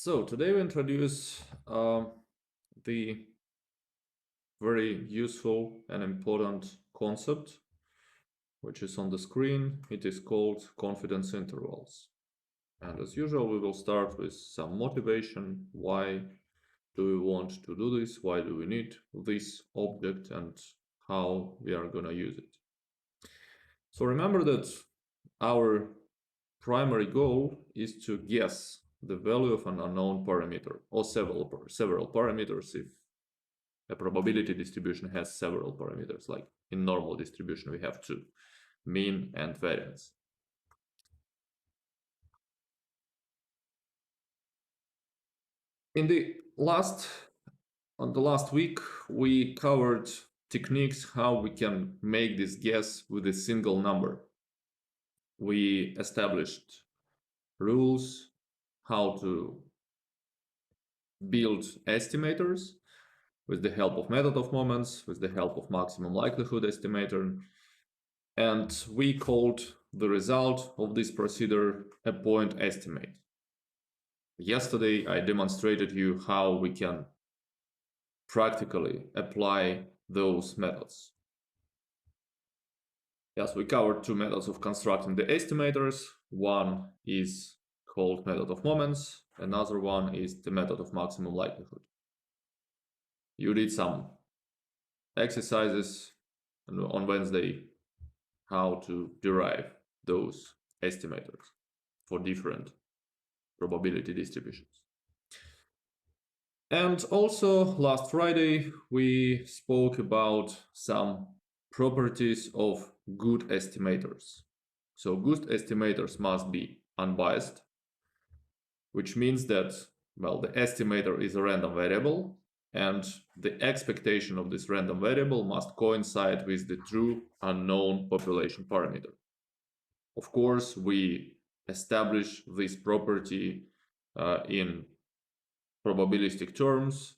So today we introduce the very useful and important concept, which is on the screen. It is called confidence intervals. And as usual, we will start with some motivation. Why do we want to do this? Why do we need this object and how we are going to use it? So remember that our primary goal is to guess the value of an unknown parameter or several parameters if a probability distribution has several parameters. Like in normal distribution we have two, mean and variance. On the last week we covered techniques how we can make this guess with a single number. We established rules how to build estimators with the help of method of moments, with the help of maximum likelihood estimator. And we called the result of this procedure a point estimate. Yesterday, I demonstrated you how we can practically apply those methods. Yes, we covered two methods of constructing the estimators. One is called method of moments. Another one is the method of maximum likelihood. You did some exercises on Wednesday how to derive those estimators for different probability distributions. And also last Friday we spoke about some properties of good estimators. So good estimators must be unbiased, which means that, well, the estimator is a random variable and the expectation of this random variable must coincide with the true unknown population parameter. Of course, we establish this property in probabilistic terms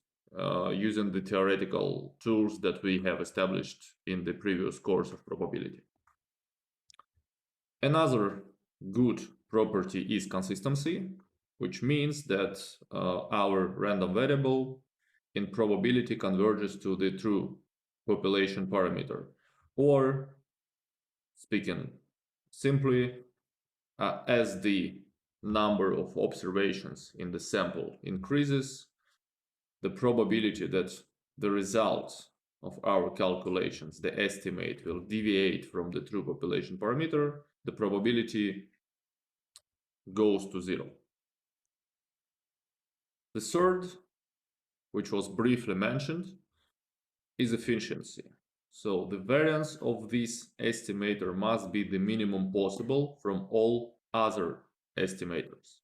using the theoretical tools that we have established in the previous course of probability. Another good property is consistency, which means that our random variable in probability converges to the true population parameter, or speaking simply, as the number of observations in the sample increases, the probability that the result of our calculations, the estimate, will deviate from the true population parameter, the probability goes to zero. The third, which was briefly mentioned, is efficiency. So the variance of this estimator must be the minimum possible from all other estimators.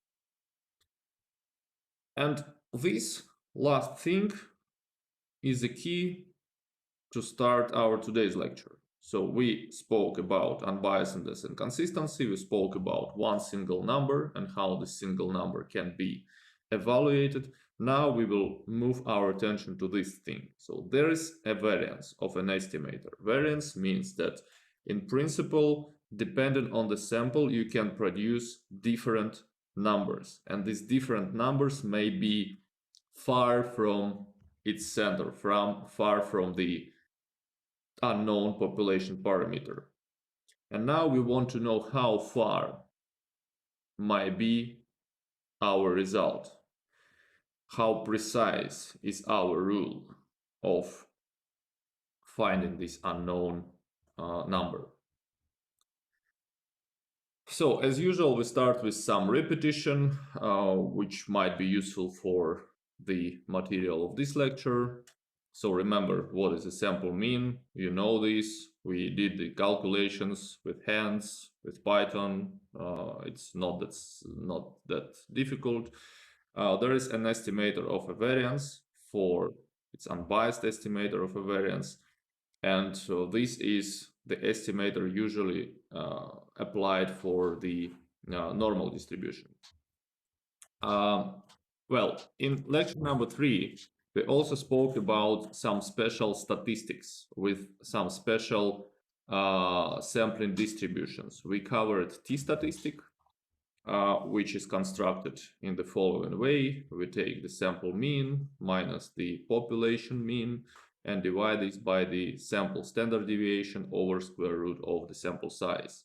And this last thing is the key to start our today's lecture. So we spoke about unbiasedness and consistency. We spoke about one single number and how this single number can be evaluated. Now we will move our attention to this thing. So there is a variance of an estimator. Variance means that in principle, depending on the sample, you can produce different numbers. And these different numbers may be far from its center, far from the unknown population parameter. And now we want to know how far might be our result. How precise is our rule of finding this unknown number? So as usual, we start with some repetition, which might be useful for the material of this lecture. So remember, what does a sample mean? You know this. We did the calculations with hands, with Python. It's not that difficult. There is an estimator of a variance it's unbiased estimator of a variance. And so this is the estimator usually applied for the normal distribution. Well, in lecture number 3, we also spoke about some special statistics with some special sampling distributions. We covered t-statistic, which is constructed in the following way. We take the sample mean minus the population mean and divide this by the sample standard deviation over square root of the sample size.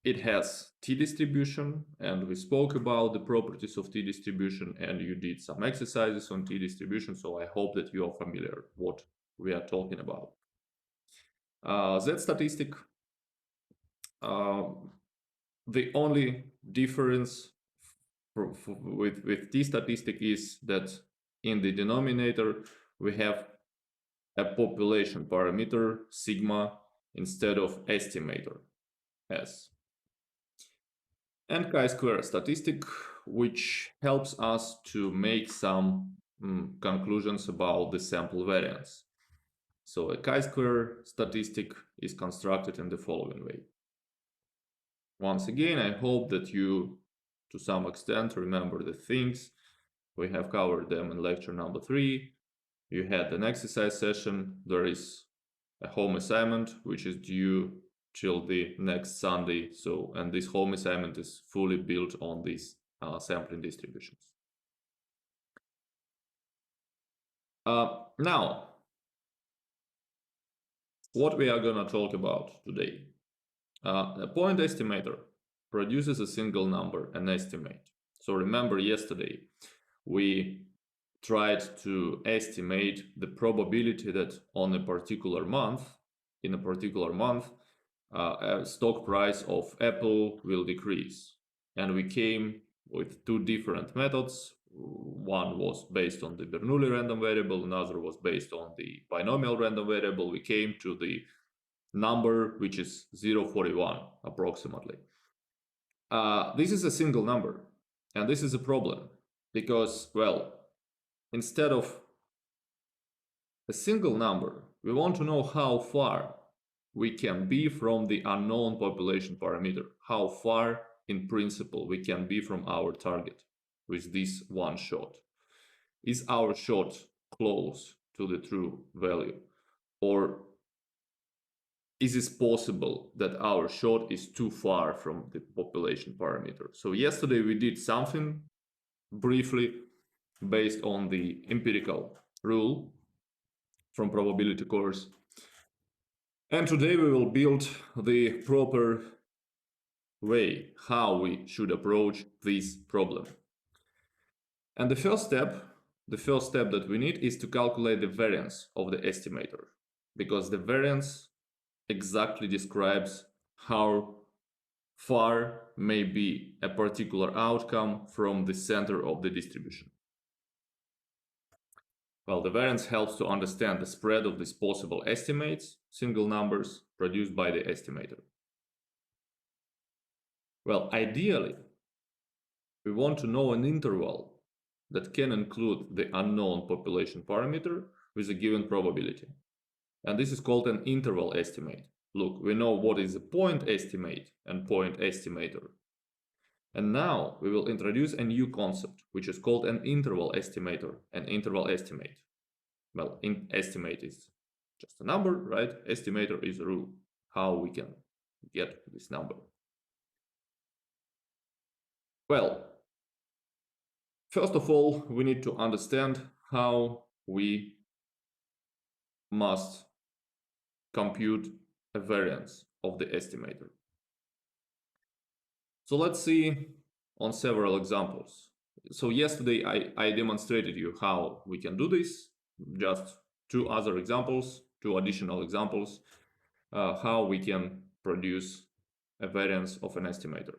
It has t-distribution, and we spoke about the properties of t-distribution, and you did some exercises on t-distribution, so I hope that you are familiar what we are talking about. Z statistic, the only difference with t-statistic is that in the denominator we have a population parameter sigma instead of estimator s. And chi-square statistic, which helps us to make some conclusions about the sample variance. So a chi-square statistic is constructed in the following way. Once again, I hope that you, to some extent, remember the things. We have covered them in lecture number 3. You had an exercise session. There is a home assignment, which is due till the next Sunday. So, and this home assignment is fully built on these sampling distributions. Now, what we are going to talk about today. A point estimator produces a single number, an estimate. So remember yesterday, we tried to estimate the probability that on a particular month, in a particular month, a stock price of Apple will decrease. And we came with 2 different methods. One was based on the Bernoulli random variable, another was based on the binomial random variable. We came to the number which is 0.41 approximately. This is a single number, and this is a problem because, well, instead of a single number, we want to know how far we can be from the unknown population parameter, how far in principle we can be from our target with this one shot. Is our shot close to the true value, or is it possible that our shot is too far from the population parameter? So yesterday we did something briefly based on the empirical rule from probability course. And today we will build the proper way how we should approach this problem. And the first step that we need is to calculate the variance of the estimator, because the variance exactly describes how far may be a particular outcome from the center of the distribution. Well, the variance helps to understand the spread of these possible estimates, single numbers, produced by the estimator. Well, ideally, we want to know an interval that can include the unknown population parameter with a given probability. And this is called an interval estimate. Look, we know what is a point estimate and point estimator. And now we will introduce a new concept, which is called an interval estimator, an interval estimate. Well, estimate is just a number, right? Estimator is a rule, how we can get this number. Well, first of all, we need to understand how we must compute a variance of the estimator. So let's see on several examples. So yesterday I demonstrated you how we can do this. Just 2 additional examples, how we can produce a variance of an estimator.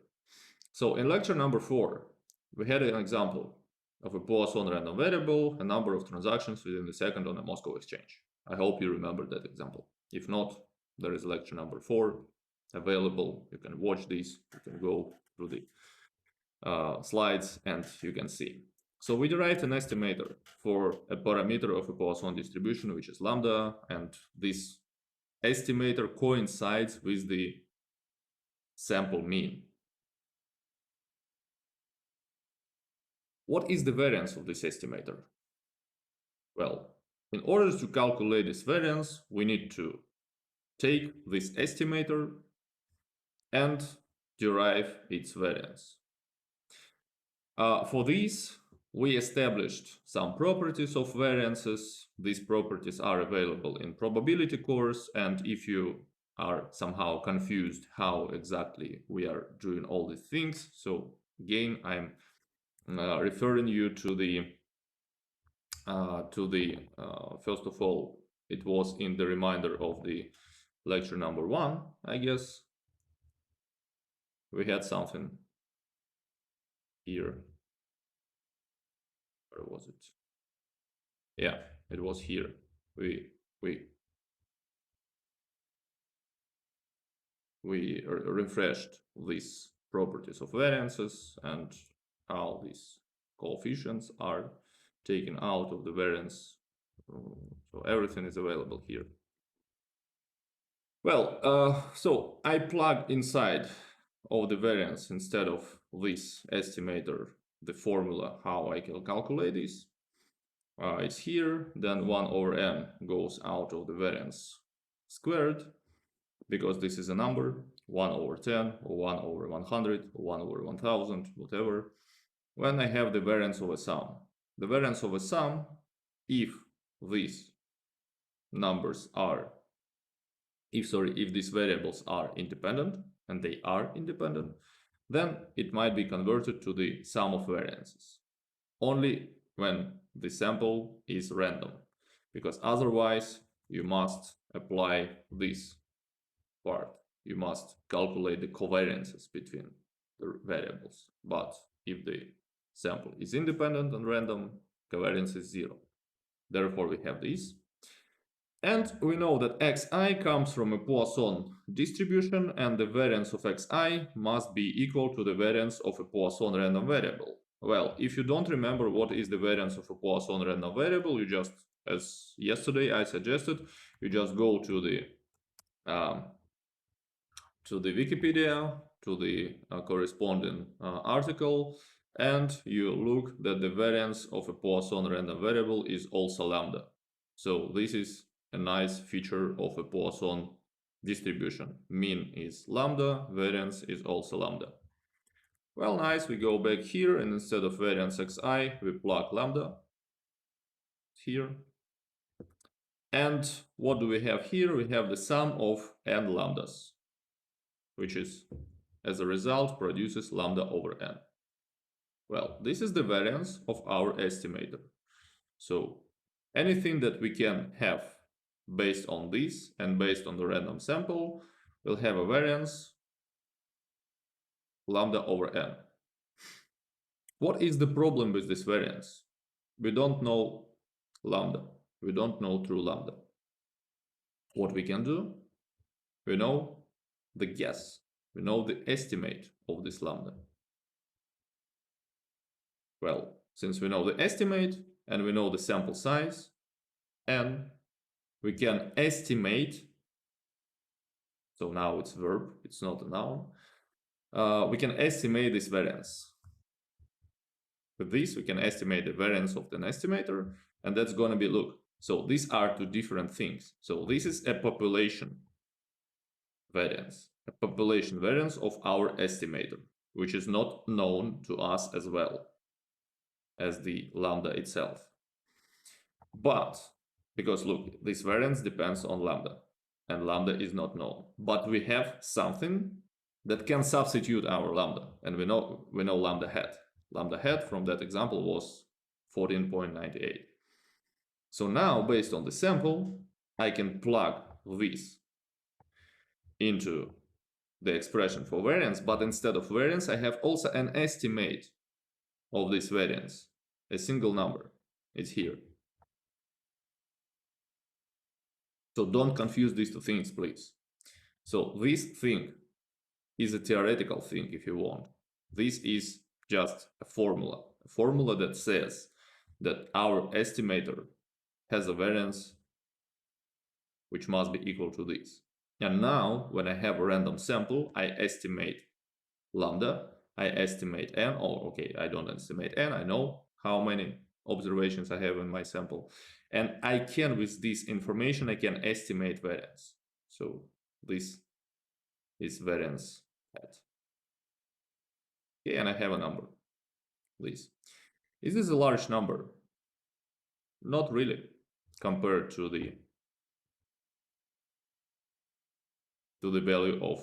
So in lecture number 4, we had an example of a Poisson random variable, a number of transactions within the second on a Moscow exchange. I hope you remember that example. If not, there is lecture number 4 available. You can watch this, you can go through the slides and you can see. So we derived an estimator for a parameter of a Poisson distribution, which is lambda, and this estimator coincides with the sample mean. What is the variance of this estimator? Well, in order to calculate this variance, we need to take this estimator and derive its variance. For this, we established some properties of variances. These properties are available in probability course, and if you are somehow confused how exactly we are doing all these things, so again, I'm referring you to the first of all, it was in the reminder of the lecture number 1, I guess. We had something here. Where was it? Yeah, it was here. We refreshed these properties of variances and how these coefficients are taken out of the variance. So everything is available here. Well, so I plug inside of the variance instead of this estimator the formula how I can calculate this. It's here, then 1 over n goes out of the variance squared, because this is a number, 1 over 10, or 1 over 100, or 1 over 1000, whatever, when I have the variance of a sum. The variance of a sum, if these numbers are, if these variables are independent, and they are independent, then it might be converted to the sum of variances. Only when the sample is random, because otherwise you must apply this part. You must calculate the covariances between the variables. But if the sample is independent and random, covariance is 0. Therefore, we have this. And we know that xi comes from a Poisson distribution, and the variance of xi must be equal to the variance of a Poisson random variable. Well, if you don't remember what is the variance of a Poisson random variable, you just, as yesterday I suggested, you just go to the Wikipedia, to the corresponding article, and you look that the variance of a Poisson random variable is also lambda. So this is a nice feature of a Poisson distribution. Mean is lambda, variance is also lambda. Well, nice, we go back here, and instead of variance xi, we plug lambda here. And what do we have here? We have the sum of n lambdas, which is, as a result, produces lambda over n. Well, this is the variance of our estimator. So anything that we can have based on this and based on the random sample will have a variance lambda over n. What is the problem with this variance? We don't know lambda. We don't know true lambda. What we can do? We know the guess. We know the estimate of this lambda. Well, since we know the estimate and we know the sample size, and we can estimate, so now it's verb, it's not a noun, we can estimate this variance. With this, we can estimate the variance of an estimator, and that's going to be, look, so these are two different things. So this is a population variance of our estimator, which is not known to us as well as the lambda itself. But, because look, this variance depends on lambda, and lambda is not known. But we have something that can substitute our lambda, and we know lambda hat. Lambda hat from that example was 14.98. So now, based on the sample, I can plug this into the expression for variance, but instead of variance, I have also an estimate of this variance, a single number. It's here. So don't confuse these two things, please. So this thing is a theoretical thing, if you want. This is just a formula that says that our estimator has a variance which must be equal to this. And now, when I have a random sample, I estimate lambda, I estimate n, or okay, I don't estimate n, I know how many observations I have in my sample. And I can, with this information, I can estimate variance. So this is variance hat. Okay, and I have a number, please. Is this a large number? Not really, compared to the value of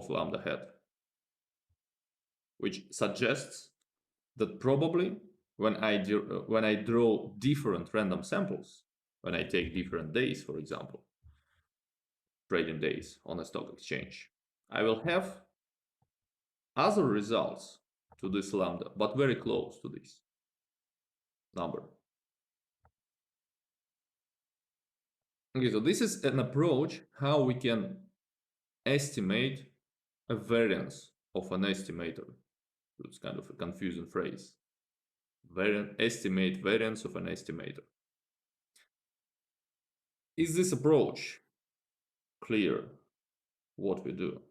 lambda hat, which suggests that probably when I draw different random samples, when I take different days, for example, trading days on a stock exchange, I will have other results to this lambda, but very close to this number. Okay, so this is an approach how we can estimate a variance of an estimator. It's kind of a confusing phrase. Estimate variance of an estimator. Is this approach clear what we do?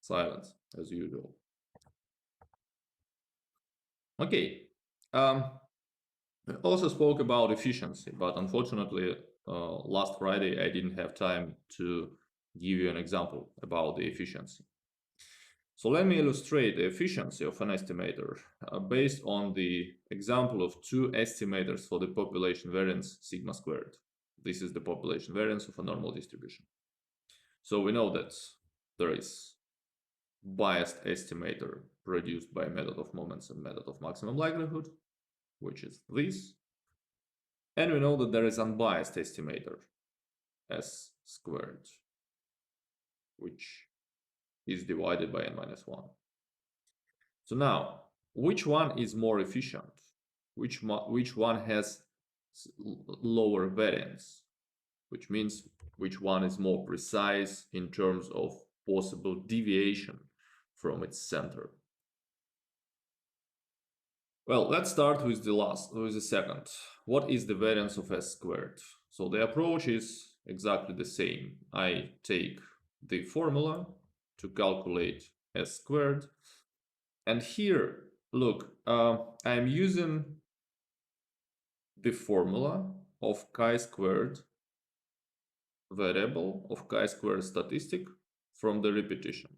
Silence, as usual. Okay. I also spoke about efficiency, but unfortunately, last Friday I didn't have time to give you an example about the efficiency. So let me illustrate the efficiency of an estimator based on the example of two estimators for the population variance sigma squared. This is the population variance of a normal distribution. So we know that there is biased estimator produced by method of moments and method of maximum likelihood, which is this. And we know that there is unbiased estimator, S squared, which is divided by n minus 1. So now, which one is more efficient? Which one has lower variance? Which means which one is more precise in terms of possible deviation from its center? Well, let's start with the second. What is the variance of S squared? So the approach is exactly the same. I take the formula to calculate S squared. And here, look, I'm using the formula of chi-squared variable of chi-squared statistic from the repetition.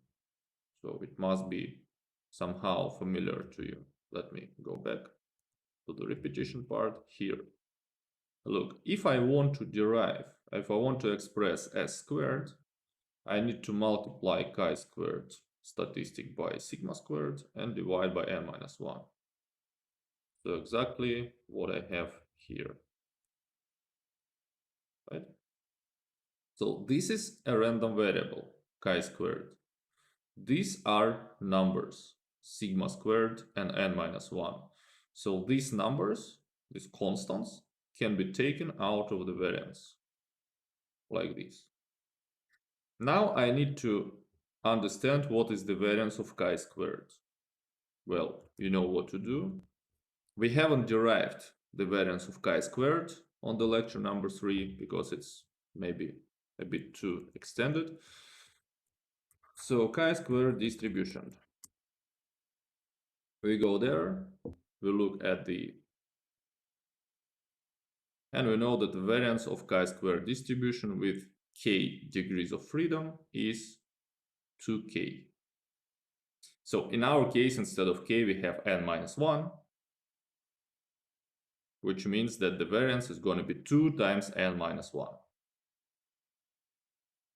So it must be somehow familiar to you. Let me go back to the repetition part here. Look, if I want to express S squared, I need to multiply chi-squared statistic by sigma squared and divide by n minus 1. So exactly what I have here. Right? So this is a random variable, chi-squared. These are numbers, sigma squared and n minus 1. So these numbers, these constants, can be taken out of the variance, like this. Now I need to understand what is the variance of chi-squared. Well, you know what to do. We haven't derived the variance of chi-squared on the lecture number 3 because it's maybe a bit too extended. So chi-squared distribution. We go there, we look at and we know that the variance of chi-squared distribution with k degrees of freedom is 2k. So in our case, instead of k, we have n minus 1, which means that the variance is going to be 2 times n minus 1.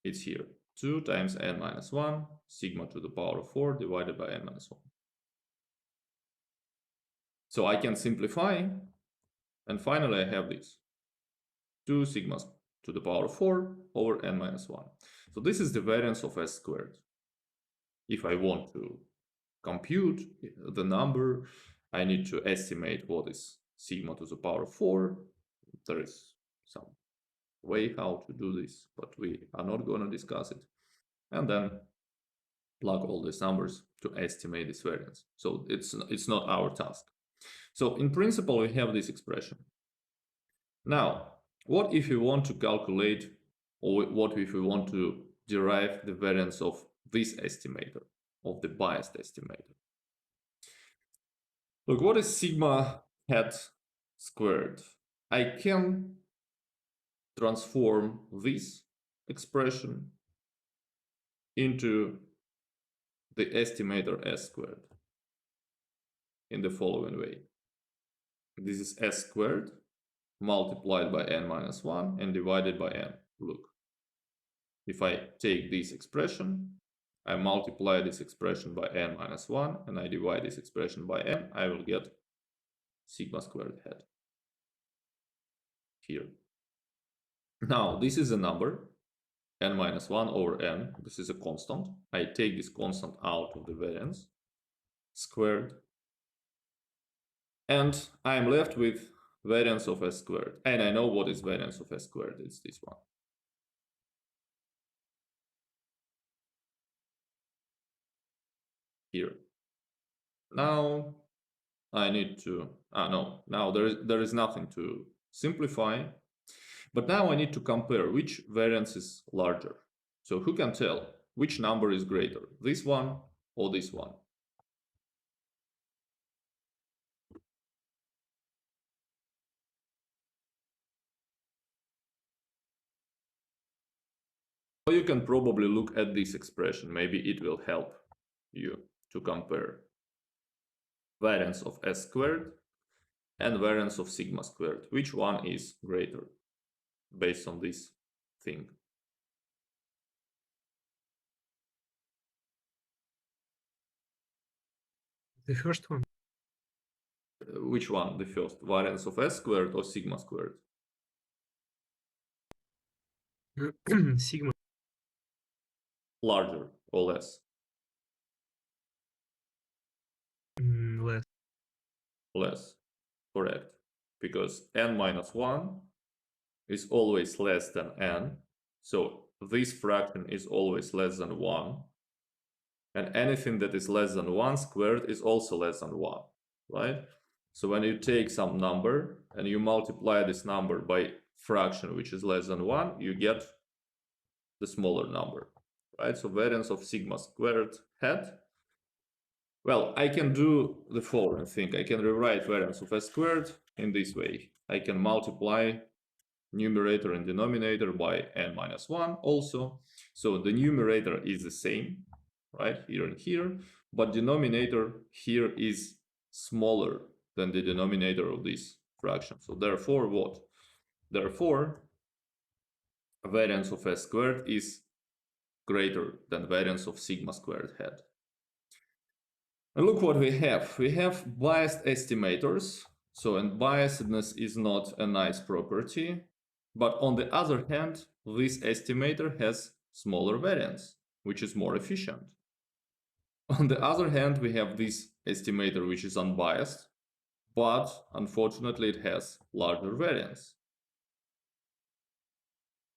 It's here, 2 times n minus 1, sigma to the power of 4 divided by n minus 1. So I can simplify, and finally I have this, 2 sigmas to the power of 4 over n minus 1. So this is the variance of S squared. If I want to compute the number, I need to estimate what is sigma to the power of 4. There is some way how to do this, but we are not going to discuss it. And then plug all these numbers to estimate this variance. So it's not our task. So in principle, we have this expression. Now, what if we want to calculate, or what if we want to derive the variance of this estimator, of the biased estimator? Look, what is sigma hat squared? I can transform this expression into the estimator s squared in the following way. This is s squared multiplied by n minus 1 and divided by n. Look, if I take this expression, I multiply this expression by n minus 1 and I divide this expression by n, I will get sigma squared head here. Now, this is a number, n minus 1 over n. This is a constant. I take this constant out of the variance squared, and I'm left with variance of s squared. And I know what is variance of s squared. It's this one. Here. Now I need to, now there is nothing to simplify, but now I need to compare which variance is larger. So who can tell which number is greater, this one or this one? You can probably look at this expression, maybe it will help you to compare variance of s squared and variance of sigma squared. Which one is greater based on this thing? The first one. Which one, the first? Variance of s squared or sigma squared? Sigma. Larger or less? Less. Less, correct. Because n minus 1 is always less than n. So this fraction is always less than 1. And anything that is less than 1 squared is also less than 1, right? So when you take some number and you multiply this number by fraction which is less than 1, you get the smaller number, right? So variance of sigma squared head. Well, I can do the following thing. I can rewrite variance of s squared in this way. I can multiply numerator and denominator by n minus 1 also. So the numerator is the same, right, here and here, but denominator here is smaller than the denominator of this fraction. So therefore what? Therefore, variance of s squared is greater than variance of sigma squared head. And look what we have. We have biased estimators. So, and biasedness is not a nice property. But on the other hand, this estimator has smaller variance, which is more efficient. On the other hand, we have this estimator, which is unbiased, but unfortunately it has larger variance.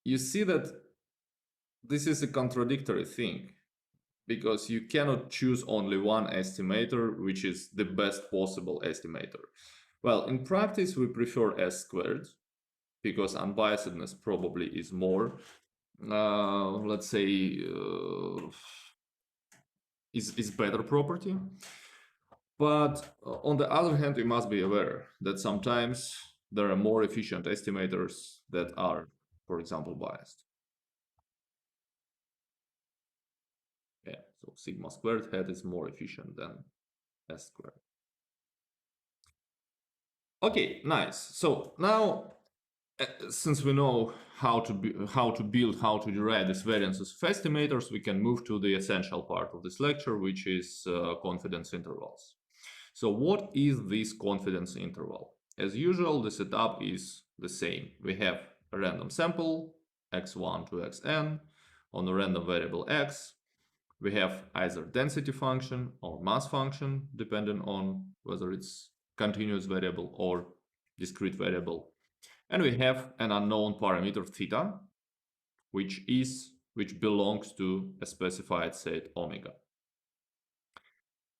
You see that this is a contradictory thing, because you cannot choose only one estimator, which is the best possible estimator. Well, in practice, we prefer s squared, because unbiasedness probably is more, let's say, is better property. But on the other hand, we must be aware that sometimes there are more efficient estimators that are, for example, biased. Yeah, so sigma squared head is more efficient than s squared. Okay, nice. So now, since we know how to build, how to derive these variances of estimators, we can move to the essential part of this lecture, which is confidence intervals. So what is this confidence interval? As usual, the setup is the same. We have a random sample, x1 to xn, on a random variable x. We have either density function or mass function, depending on whether it's continuous variable or discrete variable. And we have an unknown parameter theta, which belongs to a specified set omega.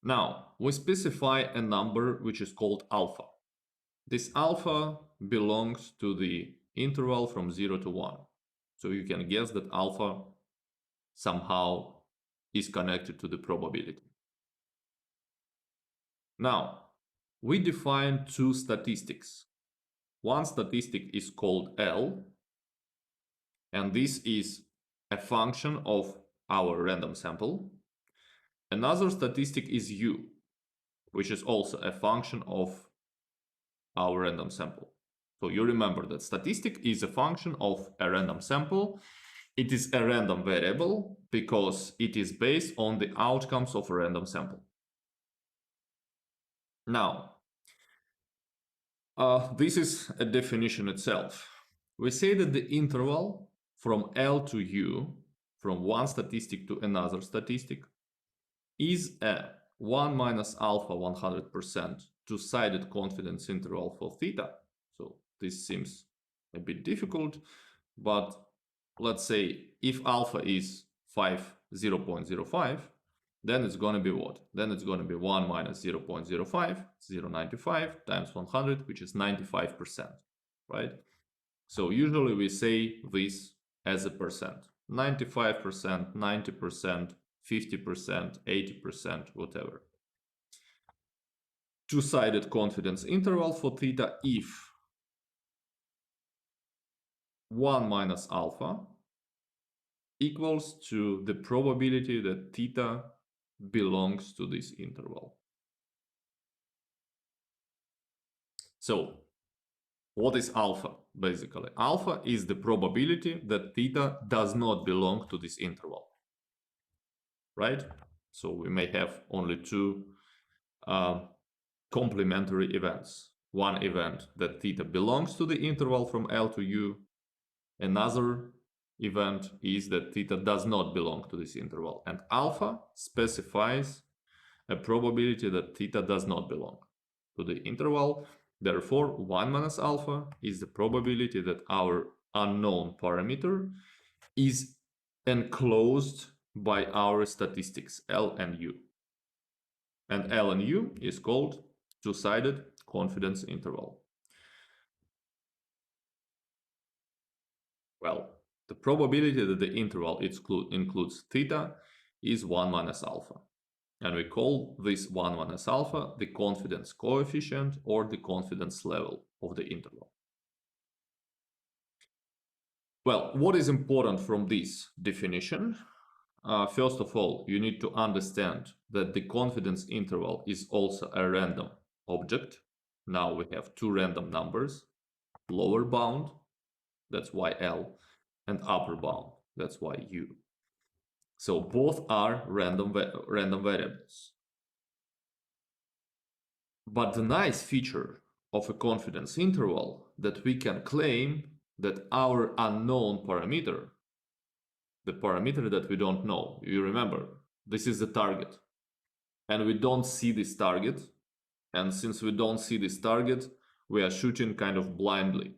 Now, we specify a number which is called alpha. This alpha belongs to the interval from 0 to 1. So you can guess that alpha somehow is connected to the probability. Now, we define two statistics. One statistic is called L, and this is a function of our random sample. Another statistic is u, which is also a function of our random sample. So you remember that statistic is a function of a random sample. It is a random variable because it is based on the outcomes of a random sample. Now, this is a definition itself. We say that the interval from L to U, from one statistic to another statistic, is a 1 minus alpha 100% two-sided confidence interval for theta. So this seems a bit difficult, but let's say if alpha is 0.05, then it's going to be what? Then it's going to be 1 minus 0.05, 0.95 times 100, which is 95%, right? So usually we say this as a percent. 95%, 90%, 50%, 80%, whatever. Two-sided confidence interval for theta if 1 minus alpha equals to the probability that theta belongs to this interval. So what is alpha, basically? Alpha is the probability that theta does not belong to this interval, right? So we may have only two complementary events. One event that theta belongs to the interval from L to U. Another event is that theta does not belong to this interval. And alpha specifies a probability that theta does not belong to the interval. Therefore, 1 minus alpha is the probability that our unknown parameter is enclosed by our statistics L and U. And L and U is called two-sided confidence interval. Well, the probability that the interval includes theta is 1 minus alpha. And we call this 1 minus alpha the confidence coefficient or the confidence level of the interval. Well, what is important from this definition? First of all, you need to understand that the confidence interval is also a random object. Now we have two random numbers, lower bound, that's why L, and upper bound, that's why U. So both are random variables. But the nice feature of a confidence interval that we can claim that our unknown parameter, the parameter that we don't know, you remember, this is the target. And we don't see this target. And since we don't see this target, we are shooting kind of blindly.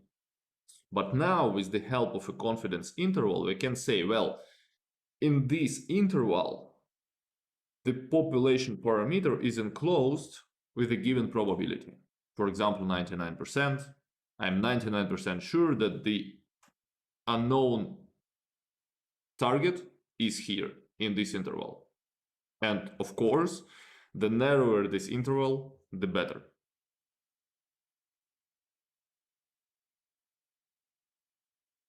But now with the help of a confidence interval, we can say, well, in this interval, the population parameter is enclosed with a given probability. For example, 99%. I'm 99% sure that the unknown target is here in this interval. And of course, the narrower this interval, the better.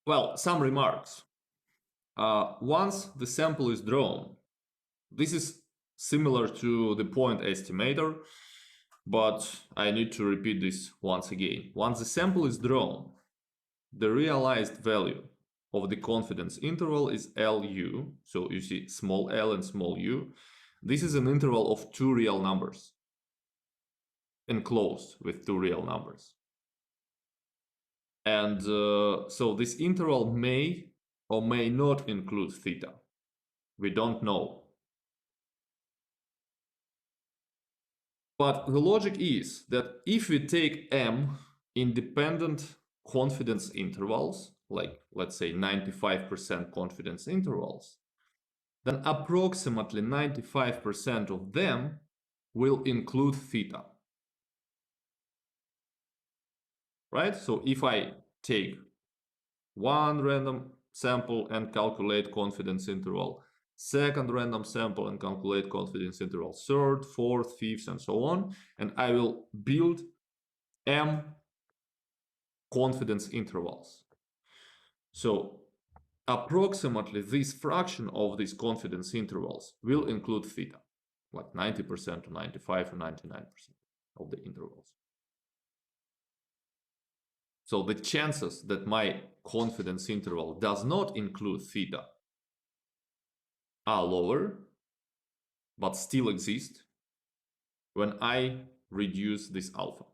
Well, some remarks. Once the sample is drawn, this is similar to the point estimator, but I need to repeat this once again. Once the sample is drawn, the realized value of the confidence interval is LU. So you see small l and small u. This is an interval of two real numbers, enclosed with two real numbers. And so this interval may or may not include theta. We don't know. But the logic is that if we take m independent confidence intervals, like let's say 95% confidence intervals, then approximately 95% of them will include theta. Right? So if I take one random sample and calculate confidence interval, second random sample and calculate confidence interval, third, fourth, fifth, and so on, and I will build m confidence intervals. So approximately this fraction of these confidence intervals will include theta, like 90% to 95 or 99% of the intervals. So the chances that my confidence interval does not include theta are lower, but still exist when I reduce this alpha.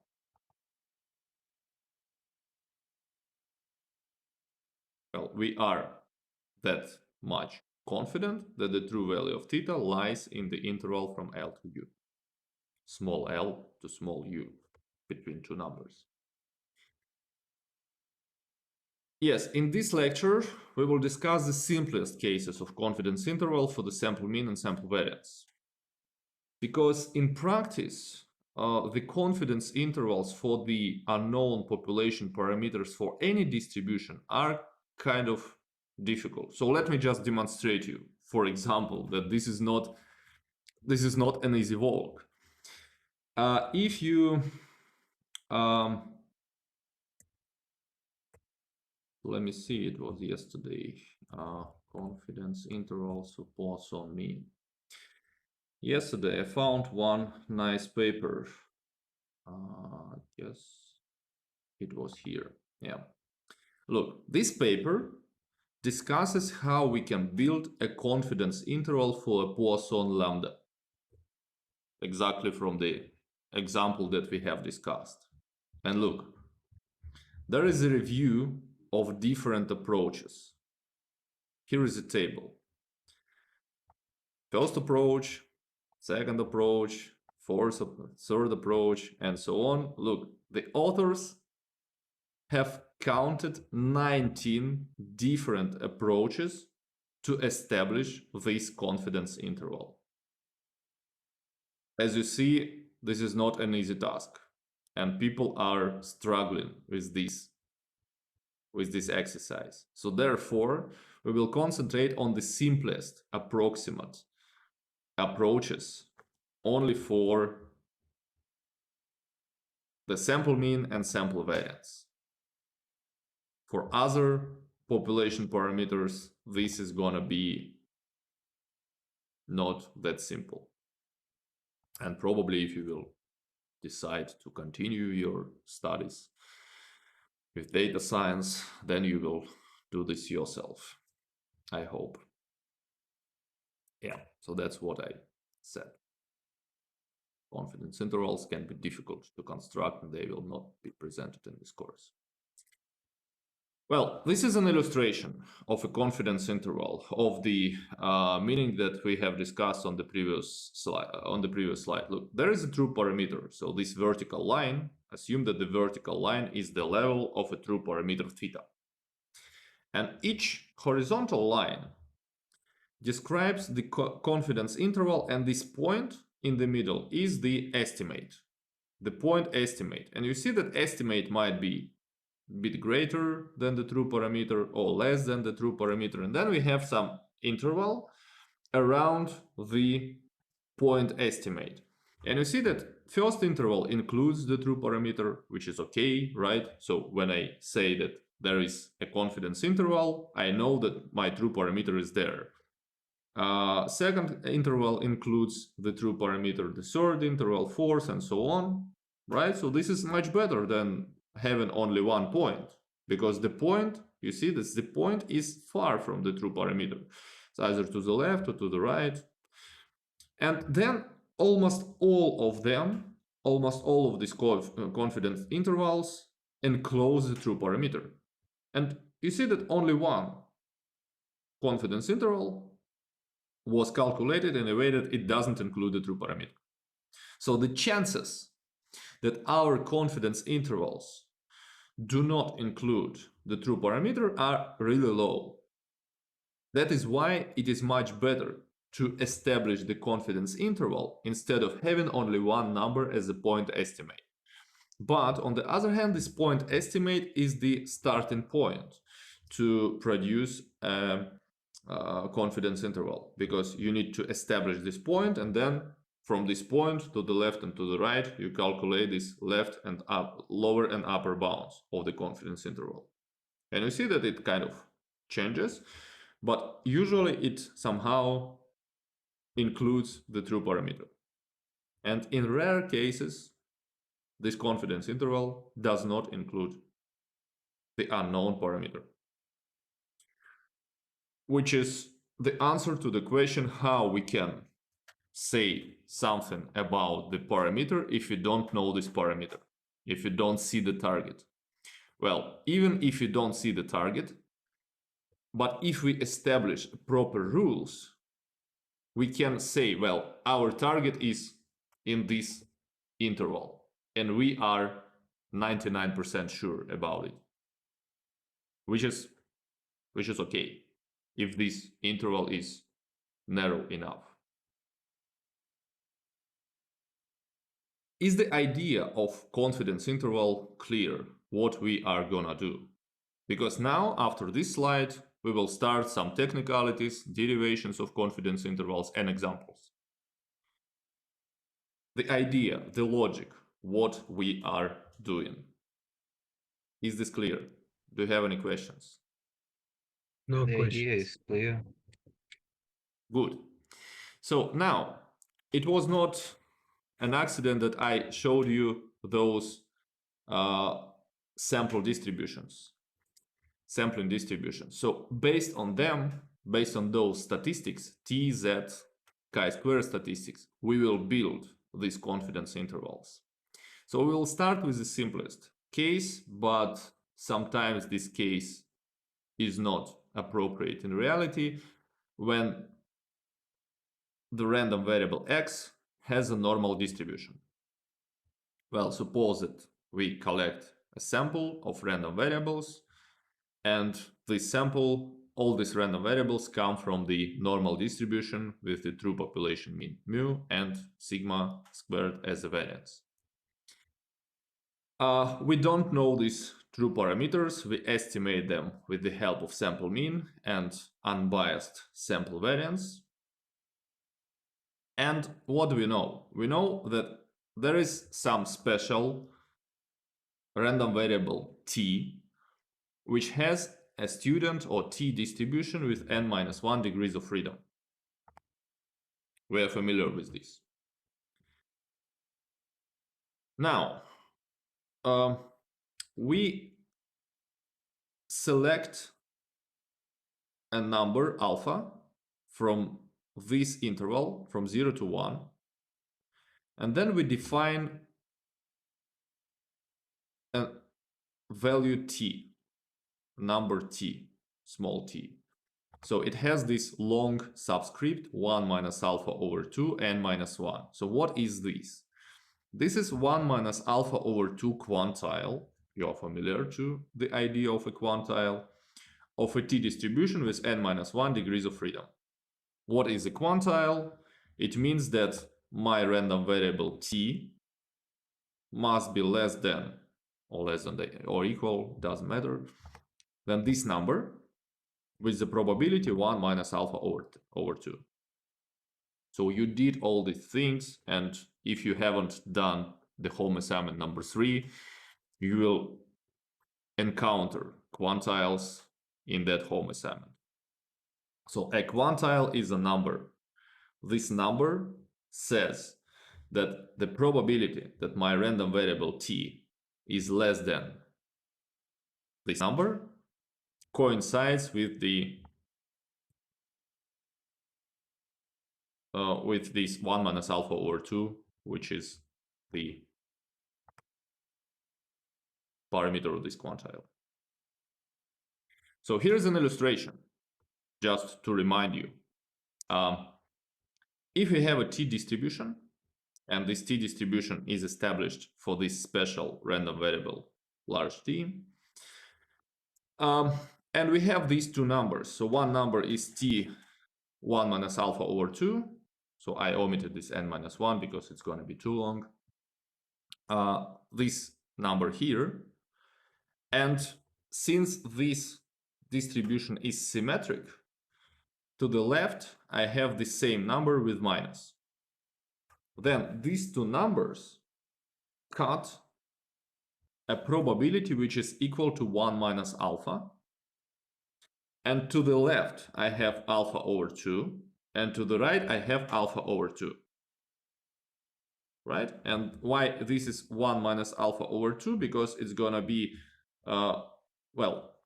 Well, we are that much confident that the true value of theta lies in the interval from L to U, small l to small u, between two numbers. Yes, in this lecture, we will discuss the simplest cases of confidence interval for the sample mean and sample variance. Because in practice, the confidence intervals for the unknown population parameters for any distribution are kind of difficult. So let me just demonstrate you, for example, that this is not an easy walk. If you let me see, it was yesterday. Confidence intervals for Poisson mean. Yesterday I found one nice paper. Yes, it was here. Yeah. Look, this paper discusses how we can build a confidence interval for a Poisson lambda. Exactly from the example that we have discussed. And look, there is a review of different approaches. Here is a table. First approach, second approach, third approach, and so on. Look, the authors have counted 19 different approaches to establish this confidence interval. As you see, this is not an easy task, and people are struggling with this exercise. So therefore, we will concentrate on the simplest approximate approaches only for the sample mean and sample variance. For other population parameters, this is gonna be not that simple. And probably if you will decide to continue your studies with data science, then you will do this yourself, I hope. Yeah, so that's what I said. Confidence intervals can be difficult to construct and they will not be presented in this course. Well, this is an illustration of a confidence interval of the meaning that we have discussed on the previous slide. Look, there is a true parameter. So this vertical line, assume that the vertical line is the level of a true parameter theta. And each horizontal line describes the confidence interval, and this point in the middle is the estimate, the point estimate. And you see that estimate might be bit greater than the true parameter or less than the true parameter, and then we have some interval around the point estimate. And you see that first interval includes the true parameter, which is okay, right? So when I say that there is a confidence interval, I know that my true parameter is there. Second interval includes the true parameter, the third interval, fourth, and so on, right? So this is much better than having only one point, because the point, you see that the point is far from the true parameter. It's either to the left or to the right. And then almost all of these confidence intervals enclose the true parameter. And you see that only one confidence interval was calculated in a way that it doesn't include the true parameter. So the chances that our confidence intervals do not include the true parameter are really low. That is why it is much better to establish the confidence interval instead of having only one number as a point estimate. But on the other hand, this point estimate is the starting point to produce a confidence interval, because you need to establish this point, and then from this point to the left and to the right, you calculate this left and lower and upper bounds of the confidence interval. And you see that it kind of changes. but usually it somehow includes the true parameter. And in rare cases, this confidence interval does not include the unknown parameter, which is the answer to the question how we can say something about the parameter if you don't know this parameter, if you don't see the target. Well, even if you don't see the target, but if we establish proper rules, we can say, well, our target is in this interval, and we are 99% sure about it, which is okay if this interval is narrow enough. Is the idea of confidence interval clear what we are gonna do? Because now, after this slide, we will start some technicalities, derivations of confidence intervals, and examples. The idea, the logic, what we are doing. Is this clear? Do you have any questions? No The questions. idea is clear. Good. So now, it was not an accident that I showed you those sampling distributions. So based on them, based on those statistics, t, z, chi-square statistics, we will build these confidence intervals. So we will start with the simplest case, but sometimes this case is not appropriate in reality when the random variable x has a normal distribution. Well, suppose that we collect a sample of random variables, and this sample, all these random variables come from the normal distribution with the true population mean mu and sigma squared as a variance. We don't know these true parameters. We estimate them with the help of sample mean and unbiased sample variance. And what do we know? We know that there is some special random variable t, which has a student or t distribution with n-1 degrees of freedom. We are familiar with this. Now, we select a number alpha from this interval from 0 to 1, and then we define a value t, number t, small t. So it has this long subscript 1 minus alpha over 2 n-1. So what is this? This is 1 minus alpha over 2 quantile. You are familiar to the idea of a quantile of a t distribution with n-1 degrees of freedom. What is a quantile? It means that my random variable t must be less than or equal, doesn't matter, than this number with the probability 1 minus alpha over 2. So you did all these things, and if you haven't done the home assignment number 3, you will encounter quantiles in that home assignment. So a quantile is a number. This number says that the probability that my random variable t is less than this number coincides with this 1 minus alpha over 2, which is the parameter of this quantile. So here's an illustration, just to remind you. If we have a t distribution, and this t distribution is established for this special random variable large t, and we have these two numbers. So one number is t 1 minus alpha over 2. So I omitted this n-1 because it's going to be too long. This number here. And since this distribution is symmetric, to the left, I have the same number with minus. Then these two numbers cut a probability which is equal to 1 minus alpha. And to the left, I have alpha over 2. And to the right, I have alpha over 2. Right? And why this is 1 minus alpha over 2? Because it's going to be, well,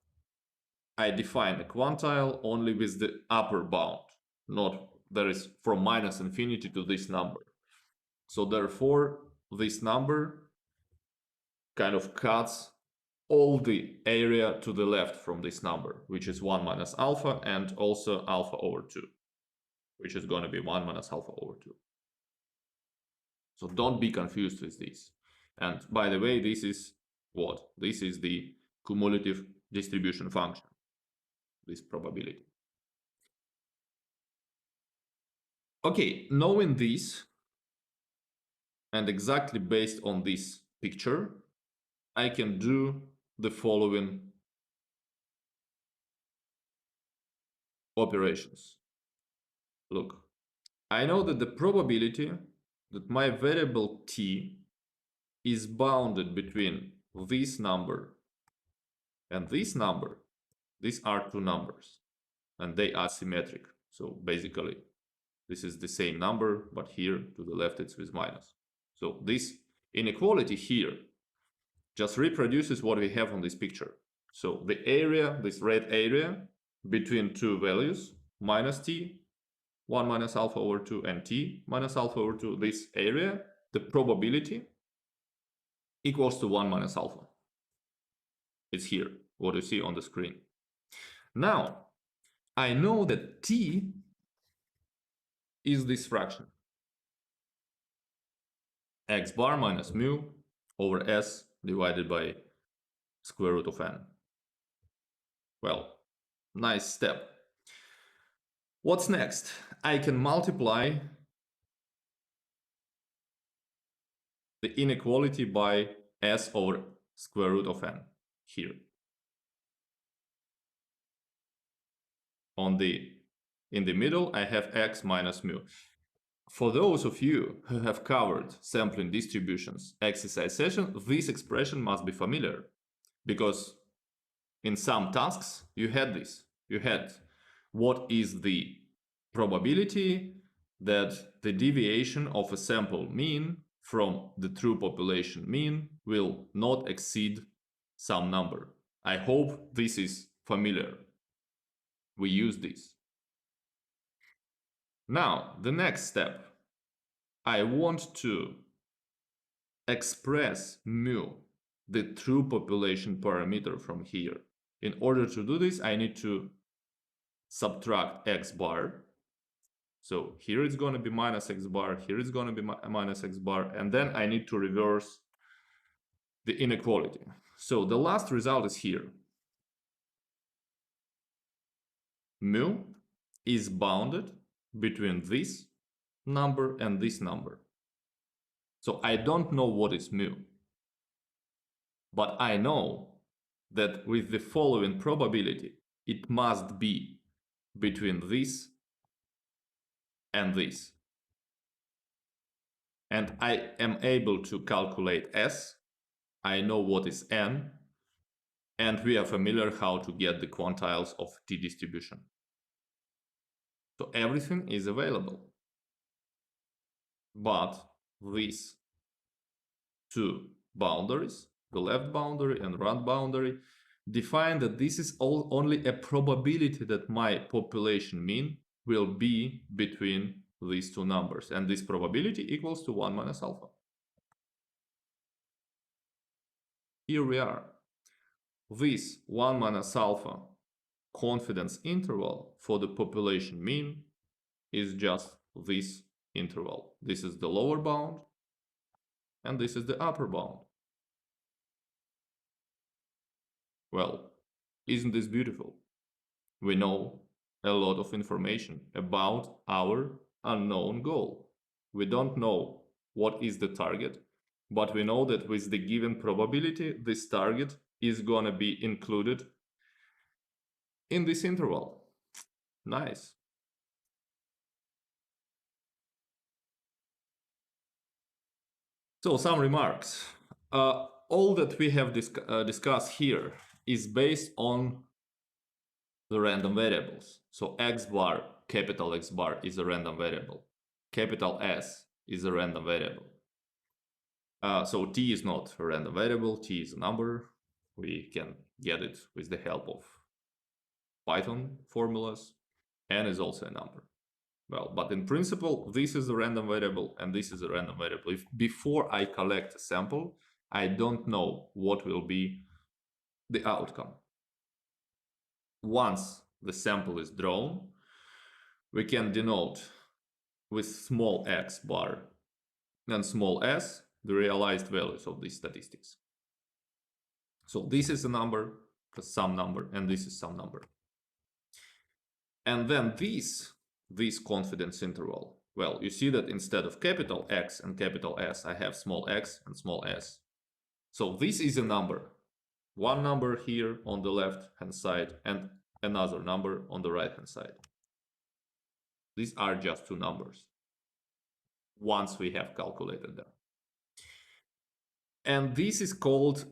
I define a quantile only with the upper bound. Not there is from minus infinity to this number. So therefore, this number kind of cuts all the area to the left from this number, which is 1 minus alpha, and also alpha over 2, which is going to be 1 minus alpha over 2. So don't be confused with this. And by the way, this is what? This is the cumulative distribution function, this probability. Okay, knowing this, and exactly based on this picture, I can do the following operations. Look, I know that the probability that my variable t is bounded between this number and this number. These are two numbers, and they are symmetric. So basically, this is the same number, but here to the left it's with minus. So this inequality here just reproduces what we have on this picture. So the area, this red area between two values, minus t, 1 minus alpha over 2, and t minus alpha over 2, this area, the probability equals to 1 minus alpha. It's here, what you see on the screen. Now, I know that t is this fraction. X bar minus mu over s divided by square root of n. Well, nice step. What's next? I can multiply the inequality by s over square root of n here. In the middle, I have x minus mu. For those of you who have covered sampling distributions exercise session, this expression must be familiar, because in some tasks you had this. You had what is the probability that the deviation of a sample mean from the true population mean will not exceed some number. I hope this is familiar. We use this. Now, the next step. I want to express mu, the true population parameter, from here. In order to do this, I need to subtract x bar. So here it's going to be minus x bar, here it's going to be minus x bar, and then I need to reverse the inequality. So the last result is here. Mu is bounded between this number and this number. So I don't know what is mu, but I know that with the following probability, it must be between this and this. And I am able to calculate s, I know what is n, and we are familiar how to get the quantiles of t distribution. So everything is available. But these two boundaries, the left boundary and right boundary, define that this is only a probability that my population mean will be between these two numbers, and this probability equals to 1 minus alpha. Here we are. This 1 minus alpha confidence interval for the population mean is just this interval. This is the lower bound, and this is the upper bound. Well, isn't this beautiful? We know a lot of information about our unknown goal. We don't know what is the target, but we know that with the given probability, this target is gonna be included in this interval. Nice. So some remarks. All that we have discussed here is based on the random variables. So X bar, capital X bar is a random variable. Capital S is a random variable. So T is not a random variable, T is a number. We can get it with the help of Python formulas. N is also a number. Well, but in principle, this is a random variable and this is a random variable. If before I collect a sample, I don't know what will be the outcome. Once the sample is drawn, we can denote with small x bar and small s the realized values of these statistics. So this is a number, some number, and this is some number. And then this confidence interval, well, you see that instead of capital X and capital S, I have small x and small s. So this is a number. One number here on the left-hand side and another number on the right-hand side. These are just two numbers once we have calculated them. And this is called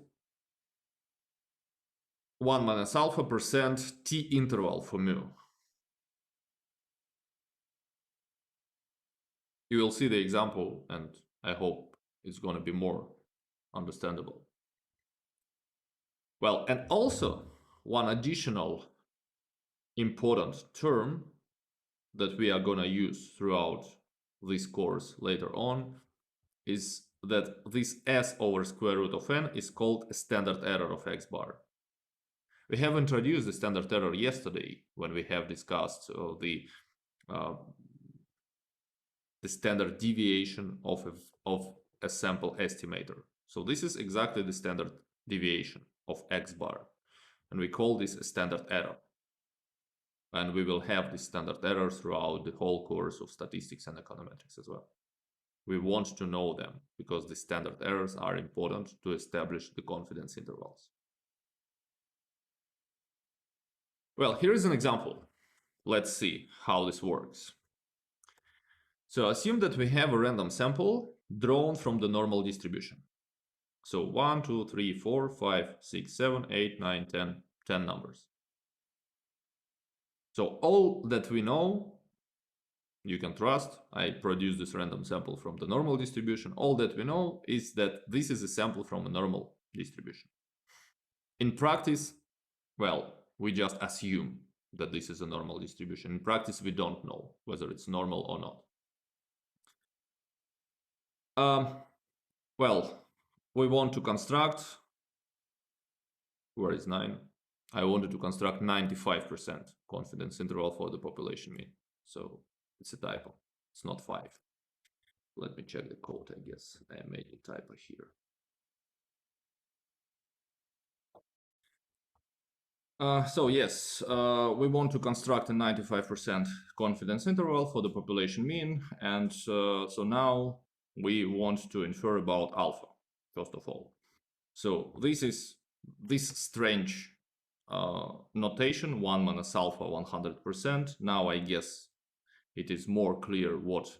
1 minus alpha percent T interval for mu. You will see the example and I hope it's going to be more understandable. Well, and also one additional important term that we are going to use throughout this course later on is that this s over square root of n is called a standard error of x bar. We have introduced the standard error yesterday when we have discussed the standard deviation of a sample estimator. So this is exactly the standard deviation of x bar, and we call this a standard error. And we will have this standard error throughout the whole course of statistics and econometrics as well. We want to know them because the standard errors are important to establish the confidence intervals. Well, here is an example. Let's see how this works. So assume that we have a random sample drawn from the normal distribution. So 1, 2, 3, 4, 5, 6, 7, 8, 9, 10 numbers. So all that we know, you can trust, I produced this random sample from the normal distribution. All that we know is that this is a sample from a normal distribution. In practice, well, we just assume that this is a normal distribution. In practice, we don't know whether it's normal or not. Well, we want to construct, where is 9? I wanted to construct 95% confidence interval for the population mean. So it's a typo, it's not 5. Let me check the code, I guess I made a typo here. So yes, we want to construct a 95% confidence interval for the population mean. And so now we want to infer about alpha, first of all. So this is this strange notation, 1 minus alpha 100%. Now I guess it is more clear what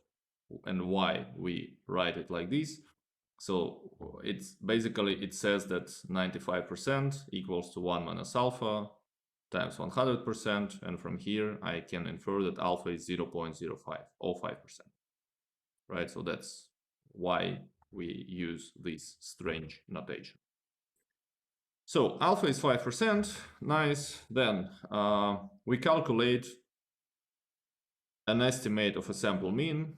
and why we write it like this. So it's basically, it says that 95% equals to 1 minus alpha times 100%. And from here, I can infer that alpha is 0.05%. Right, so that's why we use this strange notation. So alpha is 5%, nice. Then we calculate an estimate of a sample mean.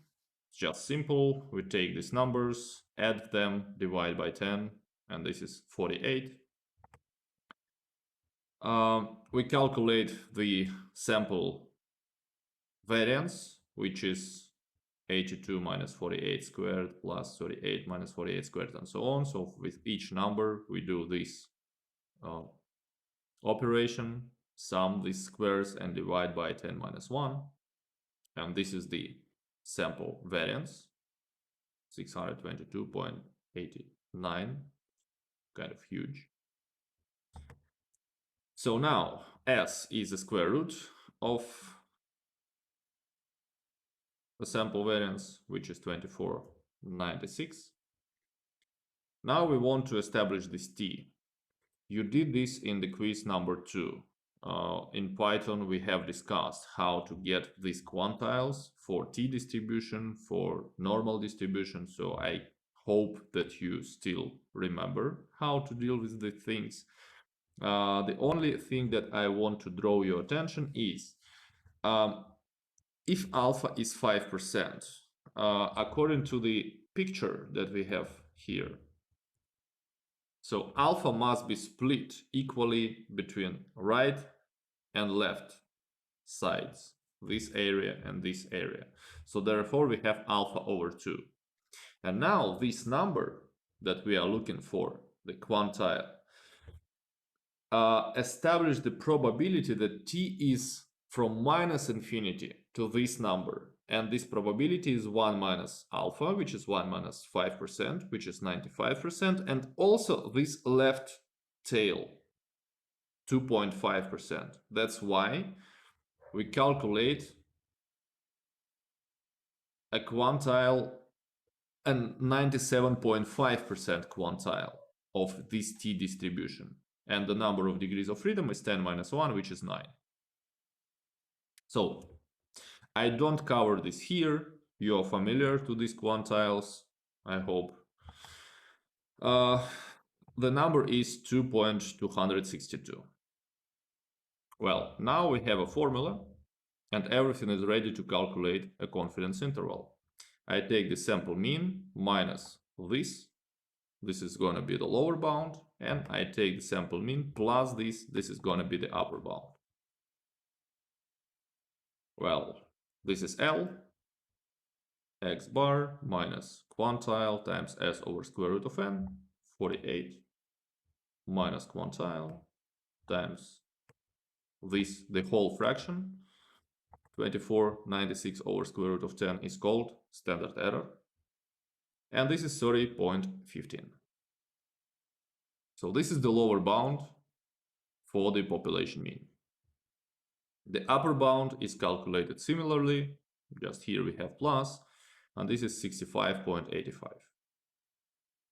It's just simple. We take these numbers, add them, divide by 10, and this is 48. We calculate the sample variance, which is 82 minus 48 squared plus 38 minus 48 squared and so on. So with each number, we do this operation, sum these squares and divide by 10 minus 1. And this is the sample variance, 622.89, kind of huge. So now S is the square root of the sample variance, which is 2496. Now we want to establish this T. You did this in the quiz number 2. in Python, we have discussed how to get these quantiles for t-distribution, for normal distribution. So I hope that you still remember how to deal with the things. The only thing that I want to draw your attention is if alpha is 5%, according to the picture that we have here, so alpha must be split equally between right and left sides, this area and this area. So therefore we have alpha over 2. And now this number that we are looking for, the quantile, establish the probability that t is from minus infinity to this number. And this probability is 1 minus alpha, which is 1 minus 5%, which is 95%. And also this left tail, 2.5%. That's why we calculate a quantile, a 97.5% quantile of this t distribution. And the number of degrees of freedom is 10 minus 1, which is 9. So I don't cover this here. You are familiar to these quantiles, I hope. The number is 2.262. Well, now we have a formula and everything is ready to calculate a confidence interval. I take the sample mean minus this. This is going to be the lower bound. And I take the sample mean plus this. This is going to be the upper bound. Well, this is L. X bar minus quantile times S over square root of n. 48 minus quantile times this, the whole fraction. 2496 over square root of 10 is called standard error. And this is 30.15. So this is the lower bound for the population mean. The upper bound is calculated similarly. Just here we have plus, and this is 65.85.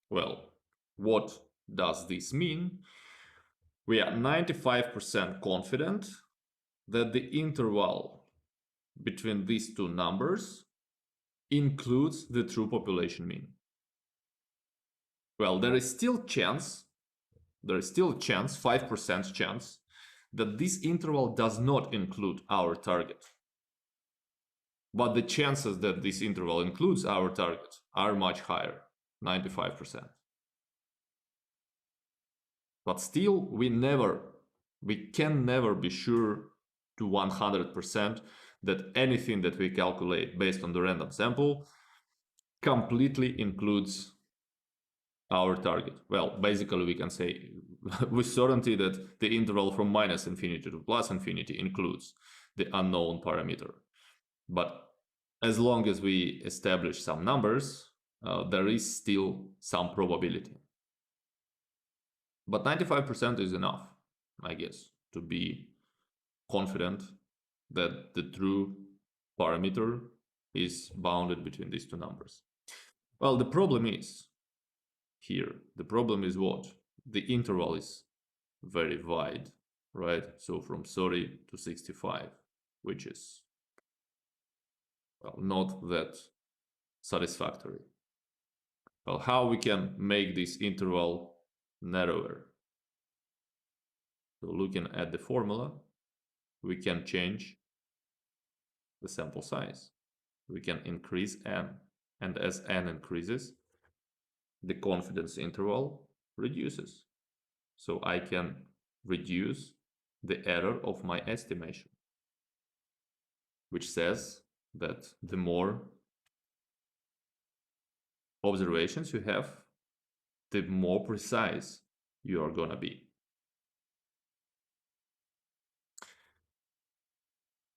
Well, what does this mean? We are 95% confident that the interval between these two numbers includes the true population mean. Well, there is still a chance, 5% chance, that this interval does not include our target. But the chances that this interval includes our target are much higher, 95%. But still, we can never be sure to 100% that anything that we calculate based on the random sample completely includes our target. Well, basically we can say with certainty that the interval from minus infinity to plus infinity includes the unknown parameter. But as long as we establish some numbers, there is still some probability. But 95% is enough, I guess, to be confident that the true parameter is bounded between these two numbers. Well, the problem is here. The problem is what? The interval is very wide, right? So from 30 to 65, which is, well, not that satisfactory. Well, how we can make this interval narrower? So looking at the formula, we can change the sample size. We can increase n, and as n increases, the confidence interval reduces. So I can reduce the error of my estimation, which says that the more observations you have, the more precise you are gonna be.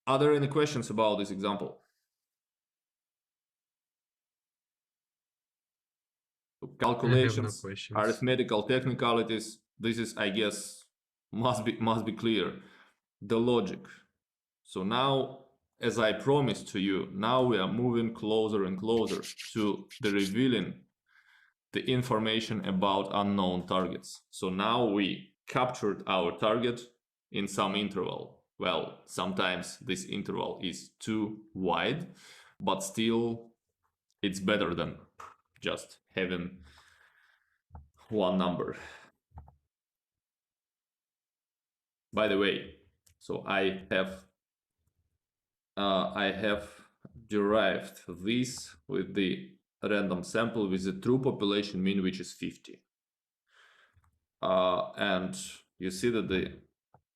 Are there any questions about this example? Calculations, no arithmetical technicalities. This is, I guess, must be clear. The logic. So now, as I promised to you, now we are moving closer and closer to the revealing the information about unknown targets. So now we captured our target in some interval. Well, sometimes this interval is too wide, but still it's better than just having one number. By the way, so I have derived this with the random sample with the true population mean, which is 50. And you see that the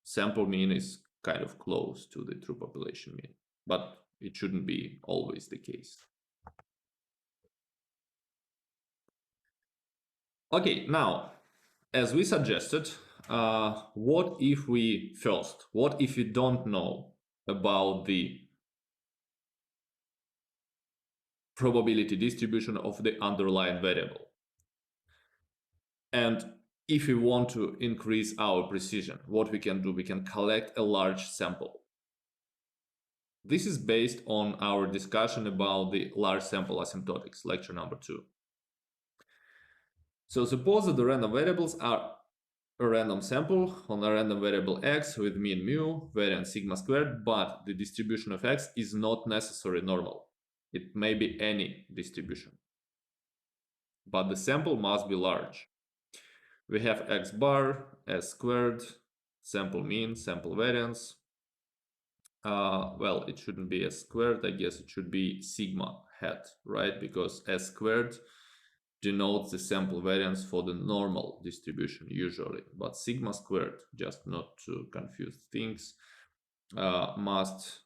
sample mean is kind of close to the true population mean, but it shouldn't be always the case. Okay, now, as we suggested, what if we don't know about the probability distribution of the underlying variable? And if we want to increase our precision, what we can do, we can collect a large sample. This is based on our discussion about the large sample asymptotics, lecture number 2. So suppose that the random variables are a random sample on a random variable x with mean mu, variance sigma squared, but the distribution of x is not necessarily normal. It may be any distribution, but the sample must be large. We have x bar, s squared, sample mean, sample variance. Well, it shouldn't be s squared, I guess it should be sigma hat, right? Because s squared denotes the sample variance for the normal distribution usually, but sigma squared, just not to confuse things, must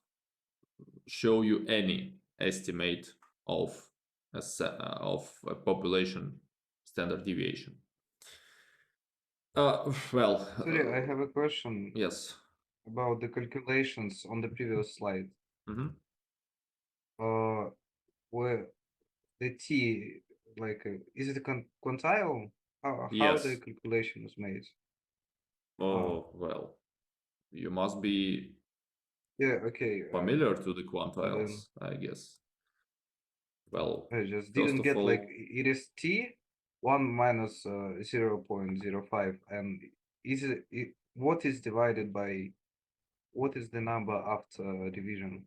show you any estimate of a population standard deviation. Well, Sorry, I have a question. Yes. About the calculations on the previous slide. Where the t, like, is it a quantile? How Yes. the calculation is made? Well, you must be okay. familiar to the quantiles, I guess. Well, I just didn't get, like, it is t 1 minus 0.05, and is it what is divided by, what is the number after division?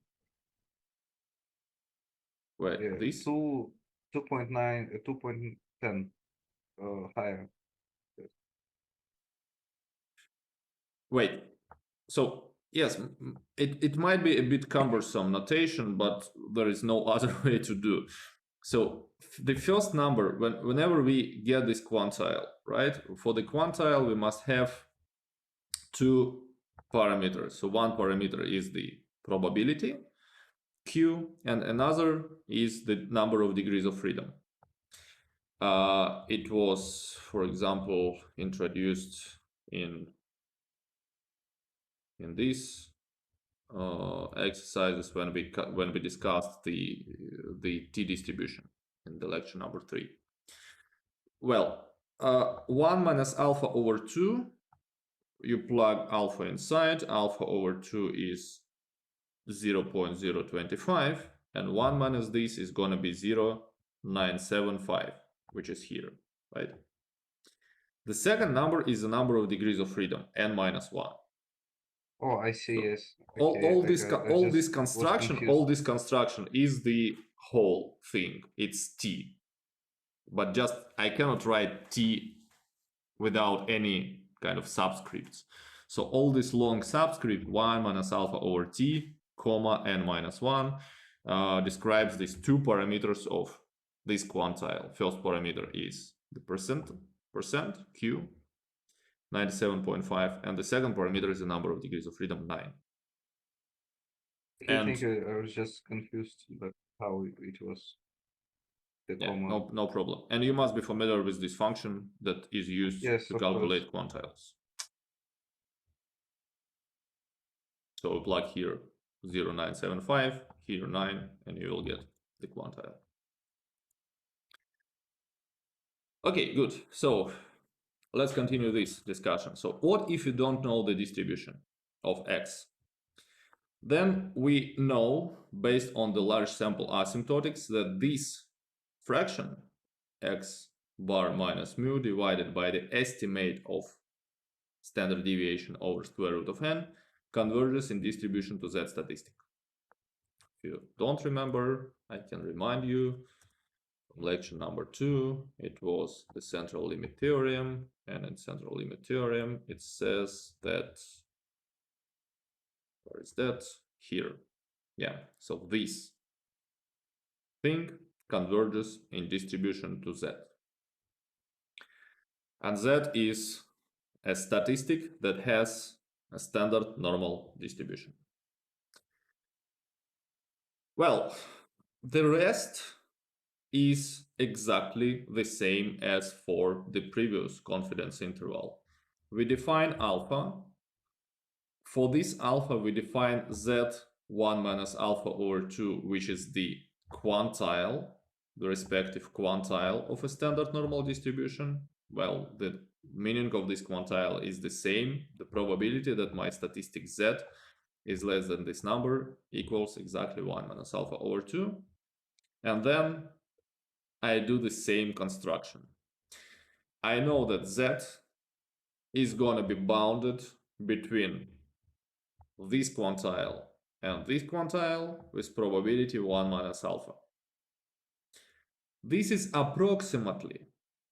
Wait, this 2.9 2.10 higher. Wait, so yes, it might be a bit cumbersome notation, but there is no other way to do. So the first number, whenever we get this quantile, right? For the quantile, we must have two parameters. So one parameter is the probability, Q, and another is the number of degrees of freedom. It was, for example, introduced in these exercises when we discussed the t distribution in the lecture number 3. Well, 1 minus alpha over 2, you plug alpha inside, alpha over 2 is 0.025, and 1 minus this is going to be 0.975, which is here, right? The second number is the number of degrees of freedom, n minus 1. Oh, I see. So yes. Okay. All this construction is the whole thing. It's t, but just I cannot write t without any kind of subscripts. So all this long subscript 1 minus alpha over t, comma n minus 1 describes these two parameters of this quantile. First parameter is the percent q, 97.5, and the second parameter is the number of degrees of freedom, 9. I think I was just confused about how it was the comma. No problem. And you must be familiar with this function that is used to calculate quantiles. So we plug here 0.975, here 9, and you will get the quantile. Okay, good. So let's continue this discussion. So what if you don't know the distribution of x? Then we know, based on the large sample asymptotics, that this fraction, x bar minus mu, divided by the estimate of standard deviation over square root of n converges in distribution to Z statistic. If you don't remember, I can remind you from lecture number 2, it was the central limit theorem, and in central limit theorem it says that, where is that? Here. Yeah, so this thing converges in distribution to Z. And Z is a statistic that has a standard normal distribution. Well, the rest is exactly the same as for the previous confidence interval. We define alpha. For this alpha, we define Z1 minus alpha over 2, which is the quantile, the respective quantile of a standard normal distribution. Well, the meaning of this quantile is the same. The probability that my statistic Z is less than this number equals exactly 1 minus alpha over 2. And then I do the same construction. I know that Z is going to be bounded between this quantile and this quantile with probability 1 minus alpha. This is approximately,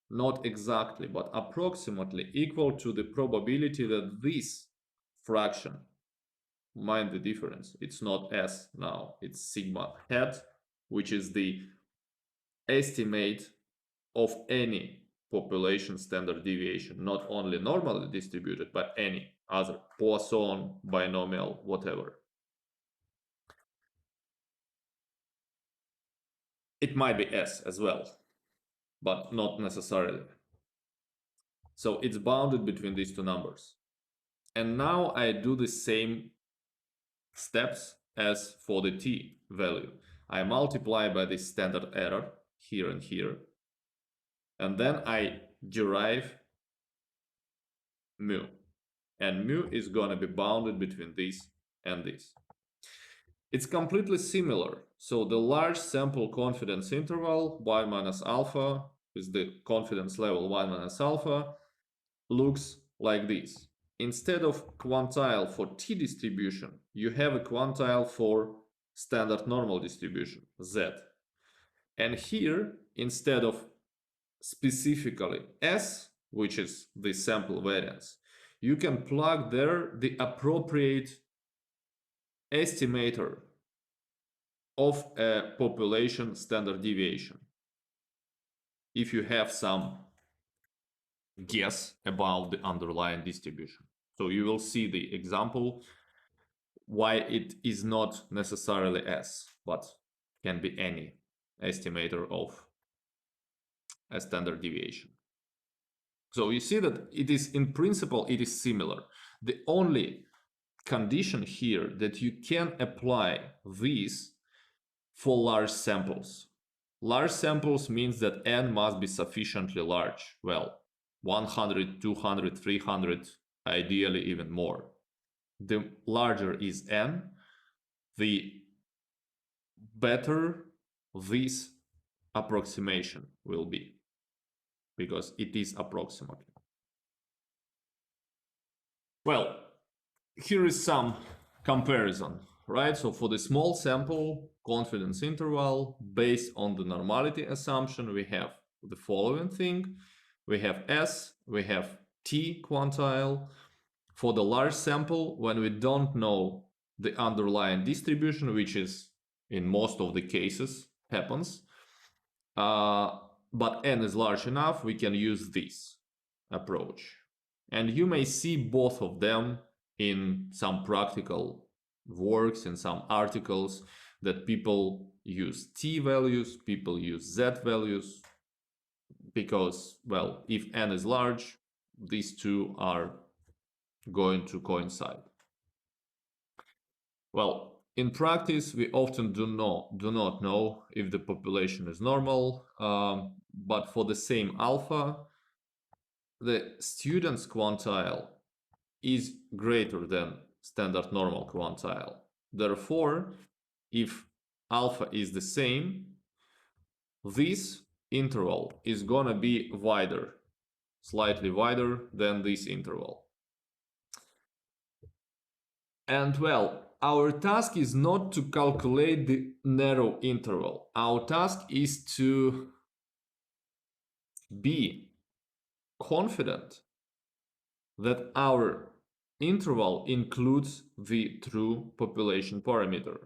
not exactly, but approximately equal to the probability that this fraction, mind the difference, it's not S now, it's sigma hat, which is the estimate of any population standard deviation, not only normally distributed, but any other Poisson, binomial, whatever. It might be S as well, but not necessarily. So it's bounded between these two numbers. And now I do the same steps as for the t value. I multiply by this standard error here and here, and then I derive mu. And mu is going to be bounded between this and this. It's completely similar. So the large sample confidence interval y minus alpha with the confidence level y minus alpha looks like this. Instead of quantile for t distribution, you have a quantile for standard normal distribution, Z. And here, instead of specifically S, which is the sample variance, you can plug there the appropriate estimator of a population standard deviation. If you have some guess about the underlying distribution. So you will see the example why it is not necessarily S, but can be any estimator of a standard deviation. So you see that it is, in principle, it is similar. The only condition here that you can apply this for large samples. Large samples means that n must be sufficiently large. Well, 100, 200, 300, ideally even more. The larger is n, the better this approximation will be, because it is approximately. Well, here is some comparison, right? So for the small sample confidence interval, based on the normality assumption, we have the following thing. We have S, we have T quantile. For the large sample, when we don't know the underlying distribution, which is in most of the cases happens, but n is large enough, we can use this approach. And you may see both of them in some practical works, in some articles, that people use t values, people use z values, because, well, if n is large, these two are going to coincide. Well, in practice, we often do not know if the population is normal, but for the same alpha, the student's quantile is greater than standard normal quantile. Therefore, if alpha is the same, this interval is gonna be wider, slightly wider than this interval. And well, our task is not to calculate the narrow interval. Our task is to be confident that our interval includes the true population parameter.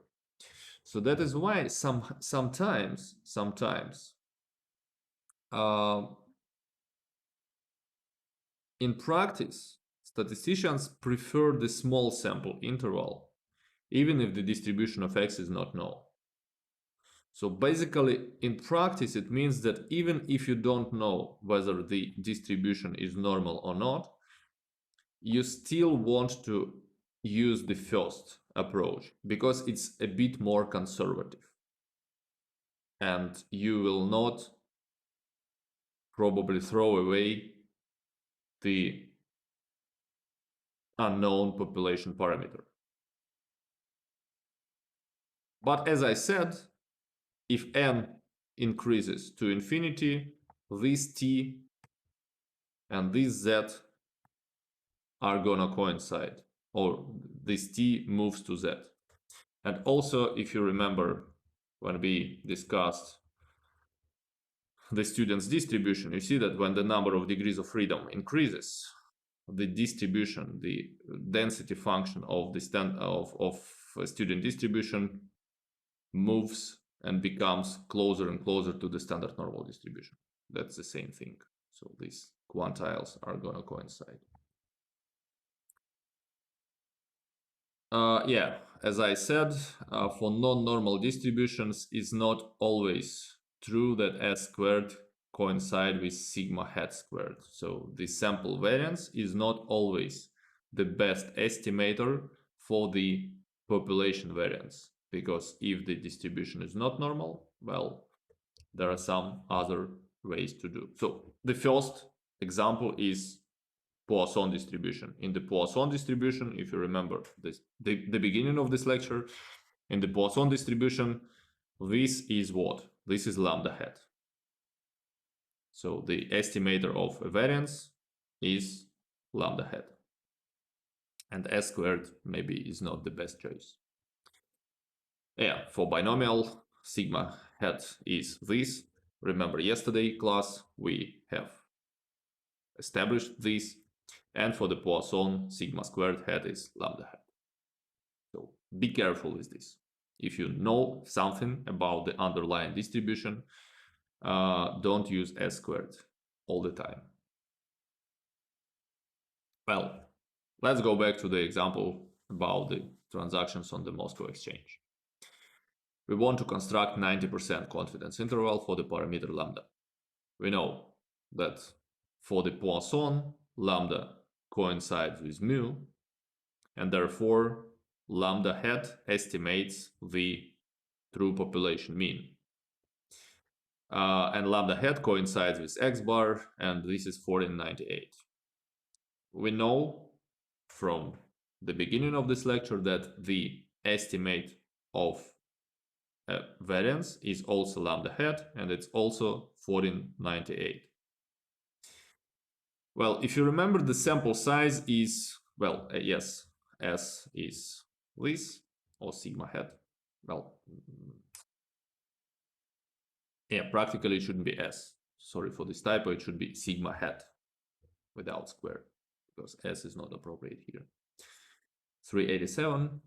So that is why sometimes in practice, statisticians prefer the small sample interval, even if the distribution of x is not known. So basically, in practice, it means that even if you don't know whether the distribution is normal or not, you still want to use the first approach because it's a bit more conservative. And you will not probably throw away the unknown population parameter. But as I said, if n increases to infinity, this t and this z are gonna coincide, or this t moves to z. And also, if you remember when we discussed the student's distribution, you see that when the number of degrees of freedom increases, the distribution, the density function of the student distribution moves and becomes closer and closer to the standard normal distribution. That's the same thing. So these quantiles are going to coincide. Yeah, as I said, for non-normal distributions, it's not always true that s squared coincide with sigma hat squared. So the sample variance is not always the best estimator for the population variance, because if the distribution is not normal, well, there are some other ways to do. So the first example is Poisson distribution. In the Poisson distribution, if you remember this, the beginning of this lecture, in the Poisson distribution, this is what? This is lambda hat. So the estimator of a variance is lambda hat. And s squared maybe is not the best choice. Yeah, for binomial, sigma hat is this. Remember yesterday class, we have established this. And for the Poisson, sigma squared hat is lambda hat. So be careful with this. If you know something about the underlying distribution, don't use s squared all the time. Well, let's go back to the example about the transactions on the Moscow exchange. We want to construct 90% confidence interval for the parameter lambda. We know that for the Poisson, lambda coincides with mu, and therefore lambda hat estimates the true population mean. And lambda hat coincides with x bar, and this is 1498. We know from the beginning of this lecture that the estimate of variance is also lambda hat, and it's also 1498. Well, if you remember, the sample size is, well, yes, S is this, or sigma hat. Well, yeah, practically it shouldn't be S. Sorry for this typo, it should be sigma hat without square, because S is not appropriate here. 387.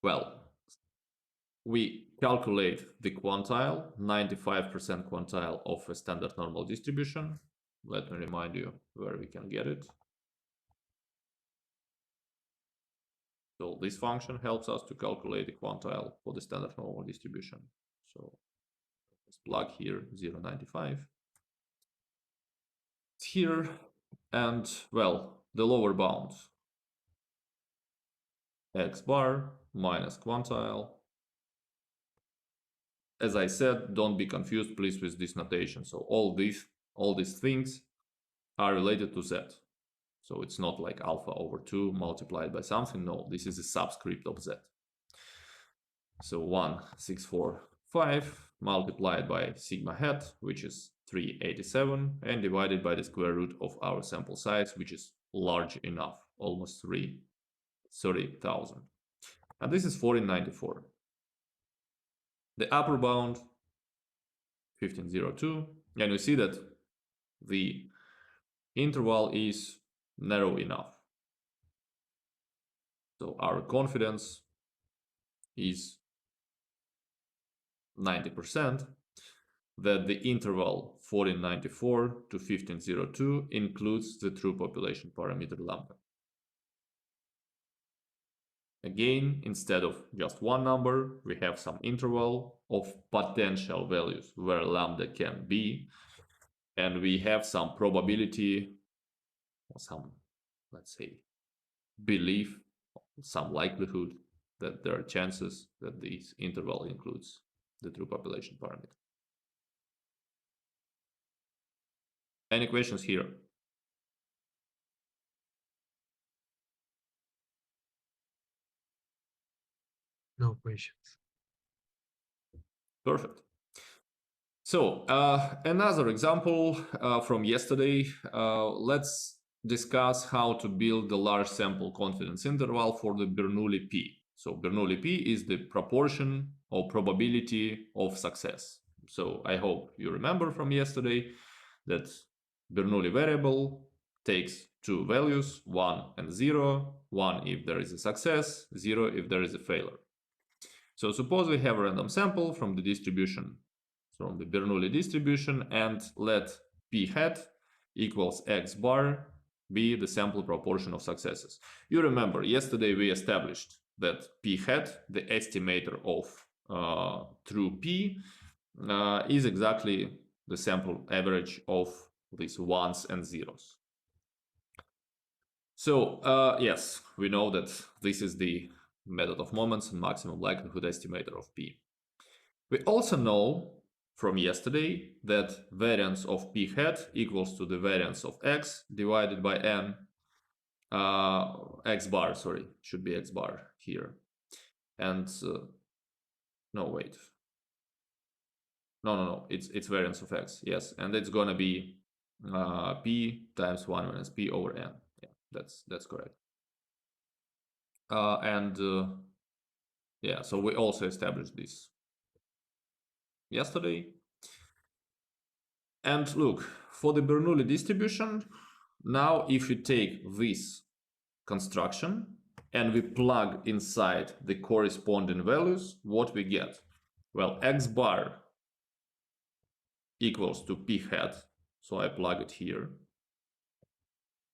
Well, we calculate the quantile, 95% quantile of a standard normal distribution. Let me remind you where we can get it. So this function helps us to calculate the quantile for the standard normal distribution. So let's plug here 0.95. It's here, and well, the lower bound, x bar minus quantile. As I said, don't be confused, please, with this notation. So all these things are related to z. So it's not like alpha over 2 multiplied by something. No, this is a subscript of z. So 1645 multiplied by sigma hat, which is 387, and divided by the square root of our sample size, which is large enough, almost 3 30,000. And this is 1494. The upper bound 1502, and we see that the interval is narrow enough. So our confidence is 90% that the interval 1494 to 1502 includes the true population parameter lambda. Again, instead of just one number, we have some interval of potential values where lambda can be, and we have some probability or some, let's say, belief, some likelihood that there are chances that this interval includes the true population parameter. Any questions here? No questions. Perfect. So another example from yesterday, let's discuss how to build the large sample confidence interval for the Bernoulli P. So Bernoulli P is the proportion or probability of success. So I hope you remember from yesterday that Bernoulli variable takes two values, 1 and 0, 1 if there is a success, 0 if there is a failure. So suppose we have a random sample from the distribution, from the Bernoulli distribution, and let p hat equals x bar be the sample proportion of successes. You remember yesterday we established that p hat, the estimator of true p, is exactly the sample average of these ones and zeros. So yes, we know that this is the method of moments and maximum likelihood estimator of p. We also know from yesterday that variance of p hat equals to the variance of x divided by n, x bar, sorry, should be x bar here. And no, wait. No, it's variance of x, yes. And it's gonna be p times 1 minus p over n. Yeah, that's correct. Yeah, so we also established this yesterday. And look, for the Bernoulli distribution, now if you take this construction and we plug inside the corresponding values, what we get? Well, x bar equals to p hat, so I plug it here.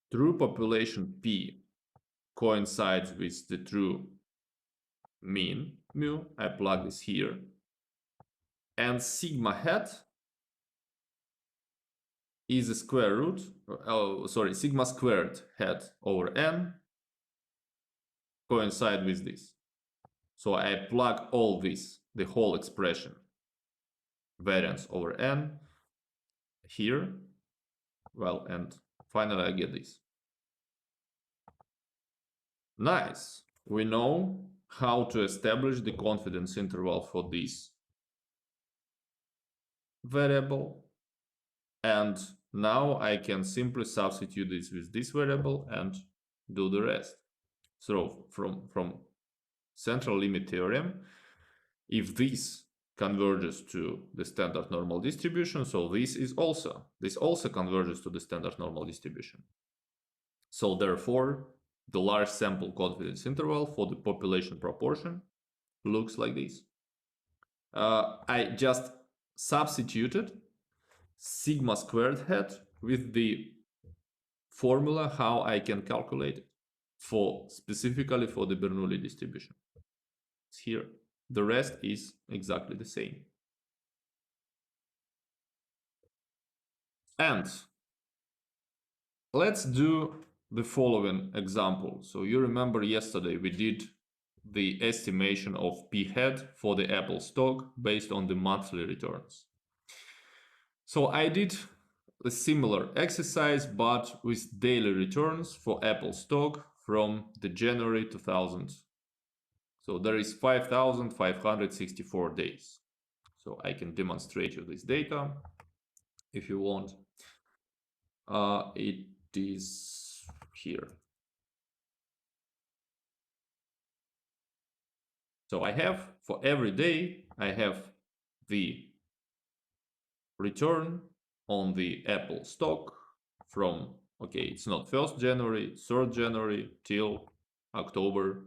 True population p coincides with the true mean mu, I plug this here. And sigma hat is a square root, sigma squared hat over n coincide with this. So I plug all this, the whole expression, variance over n here. Well, and finally I get this. Nice. We know how to establish the confidence interval for this variable. And now I can simply substitute this with this variable and do the rest. So from central limit theorem, if this converges to the standard normal distribution, so this also converges to the standard normal distribution. So therefore, the large sample confidence interval for the population proportion looks like this. I just substituted sigma squared hat with the formula how I can calculate it specifically for the Bernoulli distribution. It's here. The rest is exactly the same. And let's do the following example. So you remember yesterday we did the estimation of p hat for the Apple stock based on the monthly returns. So I did a similar exercise but with daily returns for Apple stock from the January 2000. So there is 5,564 days. So I can demonstrate you this data if you want. It is here. So I have, for every day, I have the return on the Apple stock from, okay, it's not 1st January, 3rd January till October,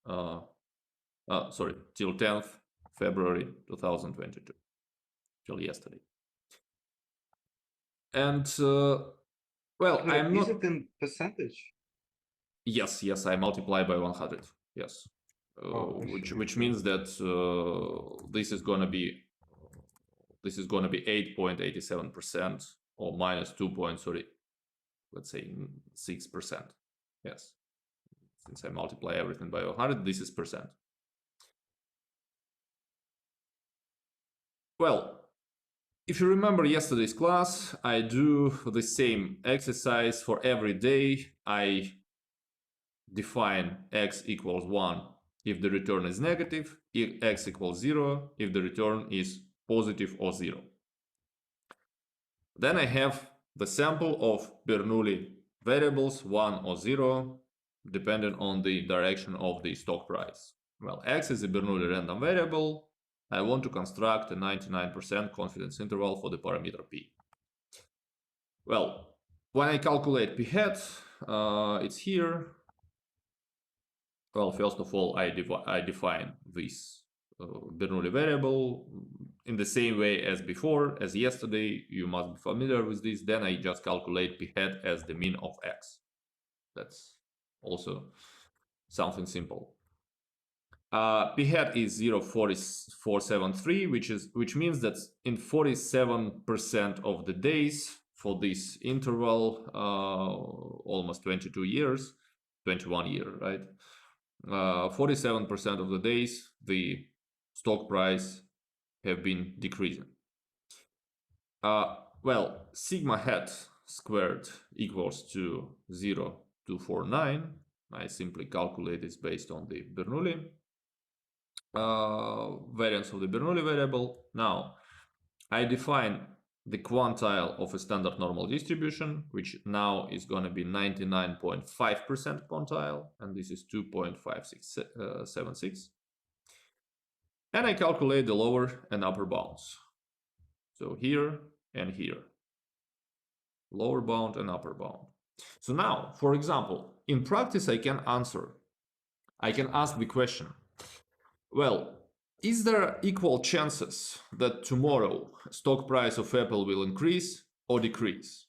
till 10th February 2022, till yesterday. And well, I'm Is not. it in percentage? Yes, I multiply by 100. Yes, Oh, I see, which okay. means that this is gonna be 8.87% or minus 2.30, let's say 6%. Yes, since I multiply everything by 100, this is percent. Well, if you remember yesterday's class, I do the same exercise for every day. I define x equals 1 if the return is negative, if x equals 0 if the return is positive or 0. Then I have the sample of Bernoulli variables 1 or 0 depending on the direction of the stock price. Well, x is a Bernoulli random variable. I want to construct a 99% confidence interval for the parameter p. Well, when I calculate p hat, it's here. Well, first of all, I define this Bernoulli variable in the same way as before, as yesterday. You must be familiar with this. Then I just calculate p hat as the mean of x. That's also something simple. P hat is 0.4473, which means that in 47% of the days for this interval, almost 22 years, 21 year, right? 47% of the days the stock price have been decreasing. Well, sigma hat squared equals to 0.249. I simply calculate this based on the Bernoulli variance of the Bernoulli variable. Now, I define the quantile of a standard normal distribution, which now is going to be 99.5% quantile, and this is 2.5676. And I calculate the lower and upper bounds. So here and here. Lower bound and upper bound. So now, for example, in practice, I can ask the question, well, is there equal chances that tomorrow stock price of Apple will increase or decrease?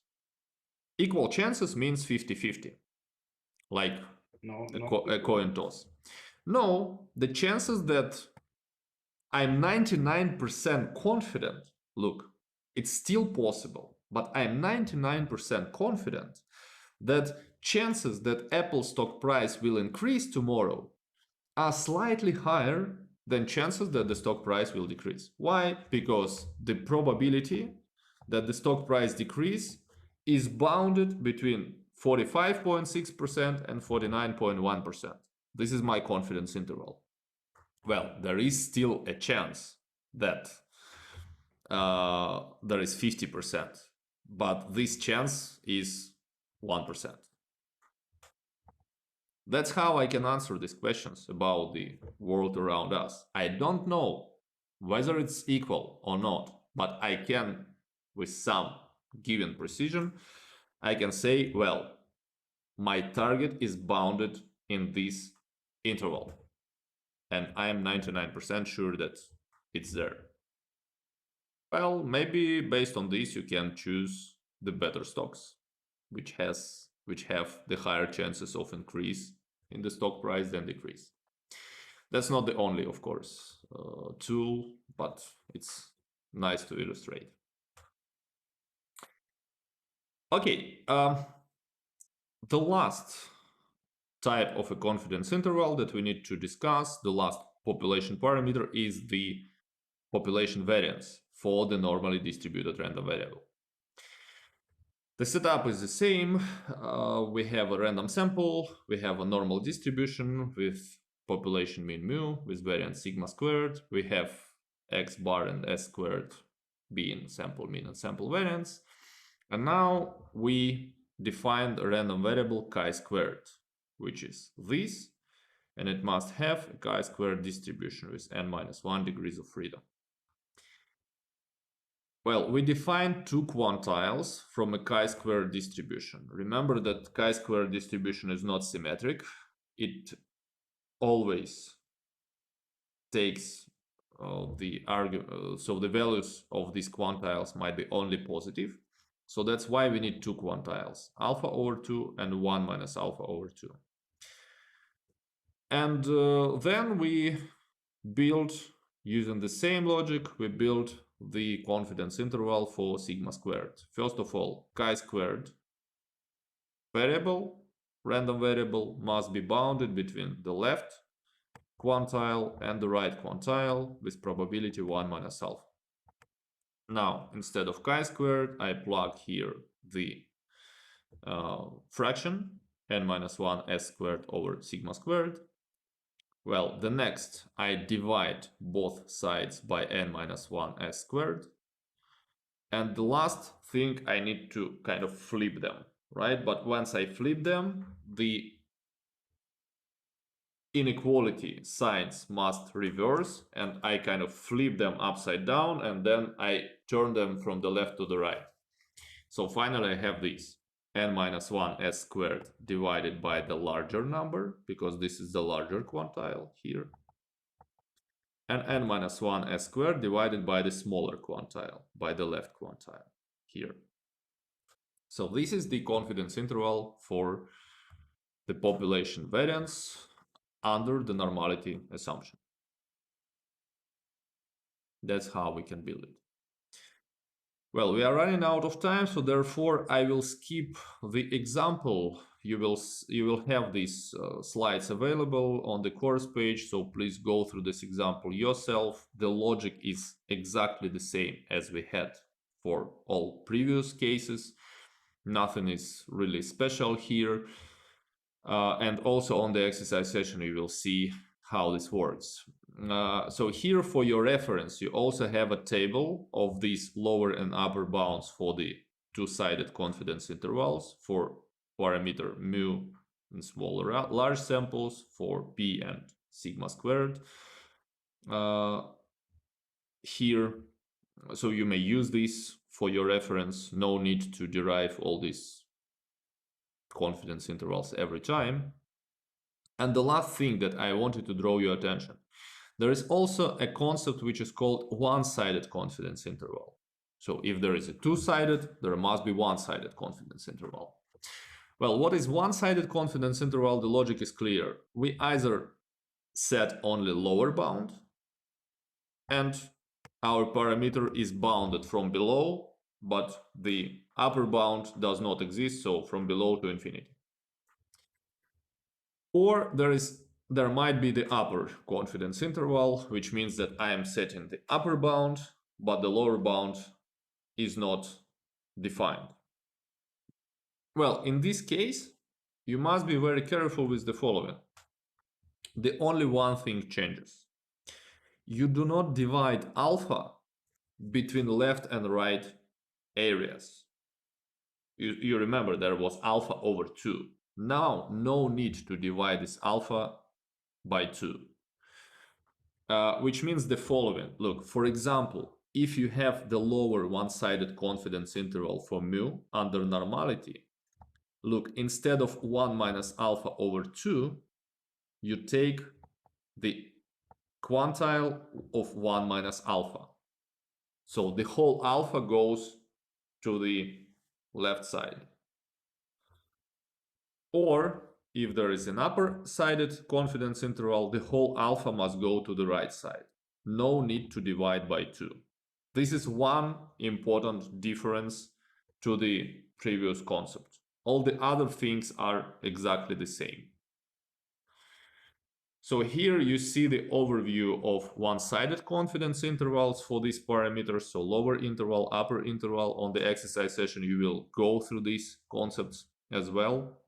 Equal chances means 50-50, like a coin toss. No, the chances that I'm 99% confident, look, it's still possible, but I'm 99% confident that chances that Apple stock price will increase tomorrow are slightly higher than chances that the stock price will decrease. Why? Because the probability that the stock price decrease is bounded between 45.6% and 49.1%. This is my confidence interval. Well, there is still a chance that there is 50%, but this chance is 1%. That's how I can answer these questions about the world around us. I don't know whether it's equal or not, but I can, with some given precision, I can say, well, my target is bounded in this interval. And I am 99% sure that it's there. Well, maybe based on this, you can choose the better stocks, which have the higher chances of increase in the stock price than decrease. That's not the only, of course, tool, but it's nice to illustrate. Okay, the last type of a confidence interval that we need to discuss, the last population parameter, is the population variance for the normally distributed random variable. The setup is the same. We have a random sample, we have a normal distribution with population mean mu, with variance sigma squared. We have x bar and s squared being sample mean and sample variance. And now we defined a random variable chi squared, which is this. and it must have a chi-squared distribution with n-1 degrees of freedom. Well, we defined two quantiles from a chi-squared distribution. Remember that chi-squared distribution is not symmetric. It always takes so the values of these quantiles might be only positive. So that's why we need two quantiles, alpha over 2 and 1 minus alpha over 2. And then we build, using the same logic, we build the confidence interval for sigma squared. First of all, chi-squared variable, random variable, must be bounded between the left quantile and the right quantile with probability 1 minus alpha. Now, instead of chi-squared, I plug here the fraction n-1 s squared over sigma squared. Well, the next, I divide both sides by n-1 s squared. And the last thing, I need to kind of flip them, right? But once I flip them, the inequality signs must reverse, and I kind of flip them upside down, and then I turn them from the left to the right. So finally I have this n-1 s squared divided by the larger number, because this is the larger quantile here, and n-1 s squared divided by the smaller quantile, by the left quantile here. So this is the confidence interval for the population variance under the normality assumption. That's how we can build it. Well, we are running out of time, so therefore I will skip the example. You will have these slides available on the course page, so please go through this example yourself. The logic is exactly the same as we had for all previous cases. Nothing is really special here. And also on the exercise session, you will see how this works. So here for your reference, you also have a table of these lower and upper bounds for the two-sided confidence intervals for parameter mu in smaller large samples, for p and sigma squared. Here, so you may use this for your reference. No need to derive all these confidence intervals every time. And the last thing that I wanted to draw your attention, there is also a concept which is called one-sided confidence interval. So if there is a two-sided, there must be one-sided confidence interval. Well, what is one-sided confidence interval? The logic is clear. We either set only lower bound, and our parameter is bounded from below, but the upper bound does not exist, so from below to infinity. Or there might be the upper confidence interval, which means that I am setting the upper bound, but the lower bound is not defined. Well, in this case, you must be very careful with the following. The only one thing changes. You do not divide alpha between left and right areas. You remember there was alpha over 2. Now, no need to divide this alpha by 2. Which means the following. Look, for example, if you have the lower one-sided confidence interval for mu under normality, look, instead of 1 minus alpha over 2, you take the quantile of 1 minus alpha. So the whole alpha goes to the left side. Or if there is an upper-sided confidence interval, the whole alpha must go to the right side. No need to divide by 2. This is one important difference to the previous concept. All the other things are exactly the same. So here you see the overview of one-sided confidence intervals for these parameters. So lower interval, upper interval. On the exercise session, you will go through these concepts as well.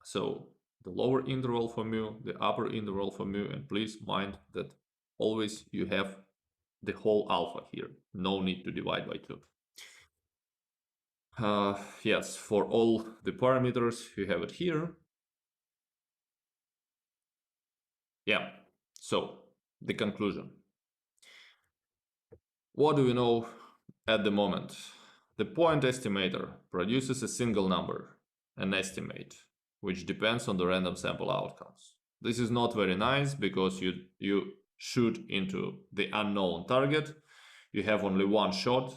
So the lower interval for mu, the upper interval for mu, and please mind that always you have the whole alpha here. No need to divide by 2. Yes, for all the parameters, you have it here. Yeah, so the conclusion. What do we know at the moment? The point estimator produces a single number, an estimate, which depends on the random sample outcomes. This is not very nice because you shoot into the unknown target, you have only one shot,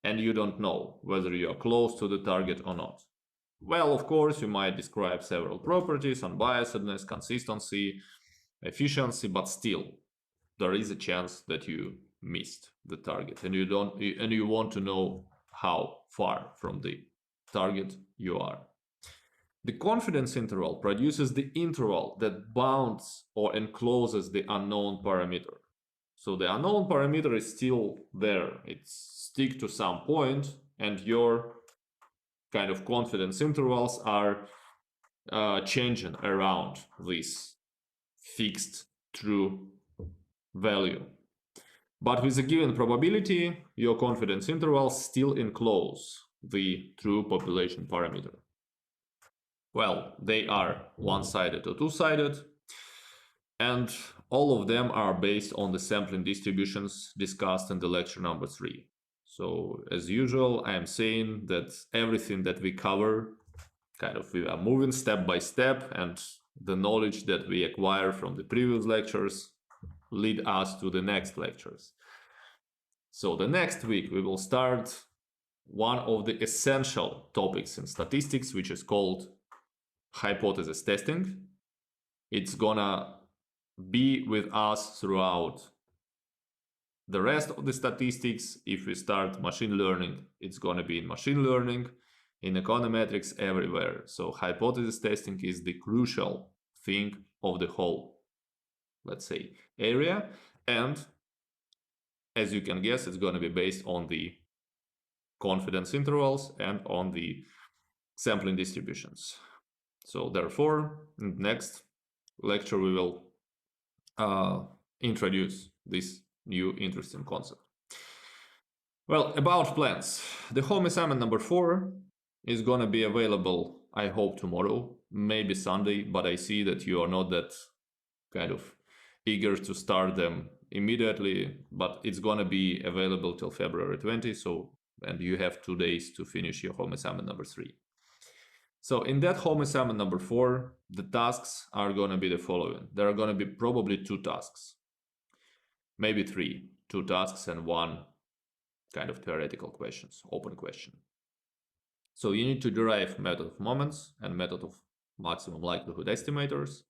and you don't know whether you are close to the target or not. Well, of course, you might describe several properties, unbiasedness, consistency, efficiency, but still, there is a chance that you missed the target, and you want to know how far from the target you are. The confidence interval produces the interval that bounds or encloses the unknown parameter. So the unknown parameter is still there. It's stick to some point, and your kind of confidence intervals are changing around this fixed true value. But with a given probability, your confidence intervals still enclose the true population parameter. Well, they are one-sided or two-sided, and all of them are based on the sampling distributions discussed in the lecture number 3. So as usual, I am saying that everything that we cover, kind of we are moving step by step, and the knowledge that we acquire from the previous lectures lead us to the next lectures. So the next week we will start one of the essential topics in statistics, which is called hypothesis testing. It's gonna be with us throughout the rest of the statistics. If we start machine learning, it's gonna be in machine learning, in econometrics, everywhere. So hypothesis testing is the crucial thing of the whole, let's say, area. And as you can guess, it's gonna be based on the confidence intervals and on the sampling distributions. So therefore, in the next lecture, we will introduce this new interesting concept. Well, about plans. The home assignment number 4 is going to be available, I hope, tomorrow, maybe Sunday, but I see that you are not that kind of eager to start them immediately, but it's going to be available till February 20, so, and you have 2 days to finish your home assignment number 3. So in that home assignment number 4, the tasks are going to be the following. There are going to be probably 2 tasks, maybe 3, 2 tasks and 1 kind of theoretical questions, open question. So you need to derive method of moments and method of maximum likelihood estimators.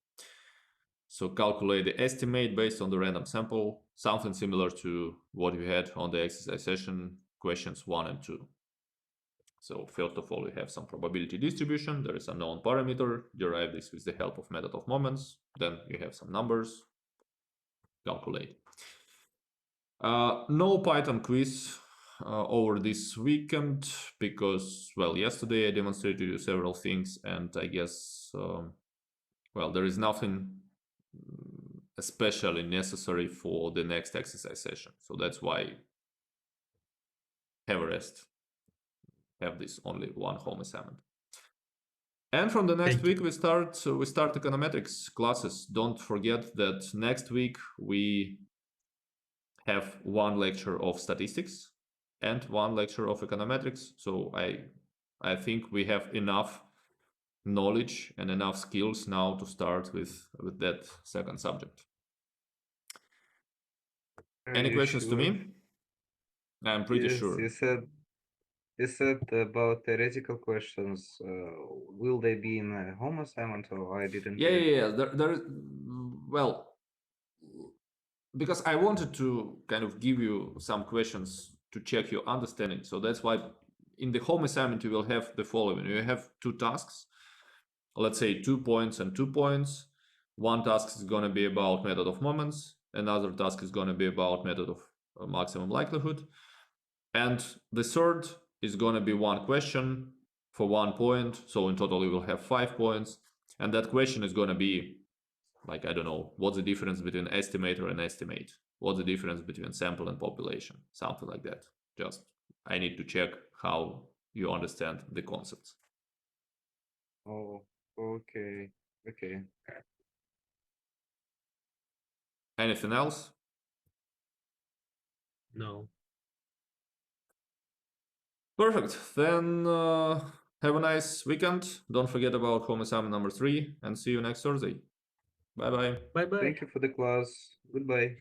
So calculate the estimate based on the random sample, something similar to what we had on the exercise session, questions 1 and 2. So first of all, we have some probability distribution. There is a known parameter. Derive this with the help of method of moments. Then you have some numbers. Calculate. No Python quiz over this weekend because, well, yesterday I demonstrated you several things, and I guess, well, there is nothing especially necessary for the next exercise session. So that's why have a rest. Have this only one home assignment. And from the next week we start econometrics classes. Don't forget that next week we have 1 lecture of statistics and 1 lecture of econometrics. So I think we have enough knowledge and enough skills now to start with that second subject. Any questions to me? I'm pretty sure. You said about theoretical questions. Will they be in a home assignment, or I didn't? Yeah. There. Well, because I wanted to kind of give you some questions to check your understanding. So that's why in the home assignment you will have the following. You have 2 tasks. Let's say 2 points and 2 points. One task is going to be about method of moments. Another task is going to be about method of maximum likelihood. And the third is going to be 1 question for 1 point. So in total, you will have 5 points. And that question is going to be like, I don't know, what's the difference between estimator and estimate? What's the difference between sample and population? Something like that. Just, I need to check how you understand the concepts. Oh, okay. Anything else? No. Perfect. Then have a nice weekend. Don't forget about home assignment number 3 and see you next Thursday. Bye bye. Bye bye. Thank you for the class. Goodbye.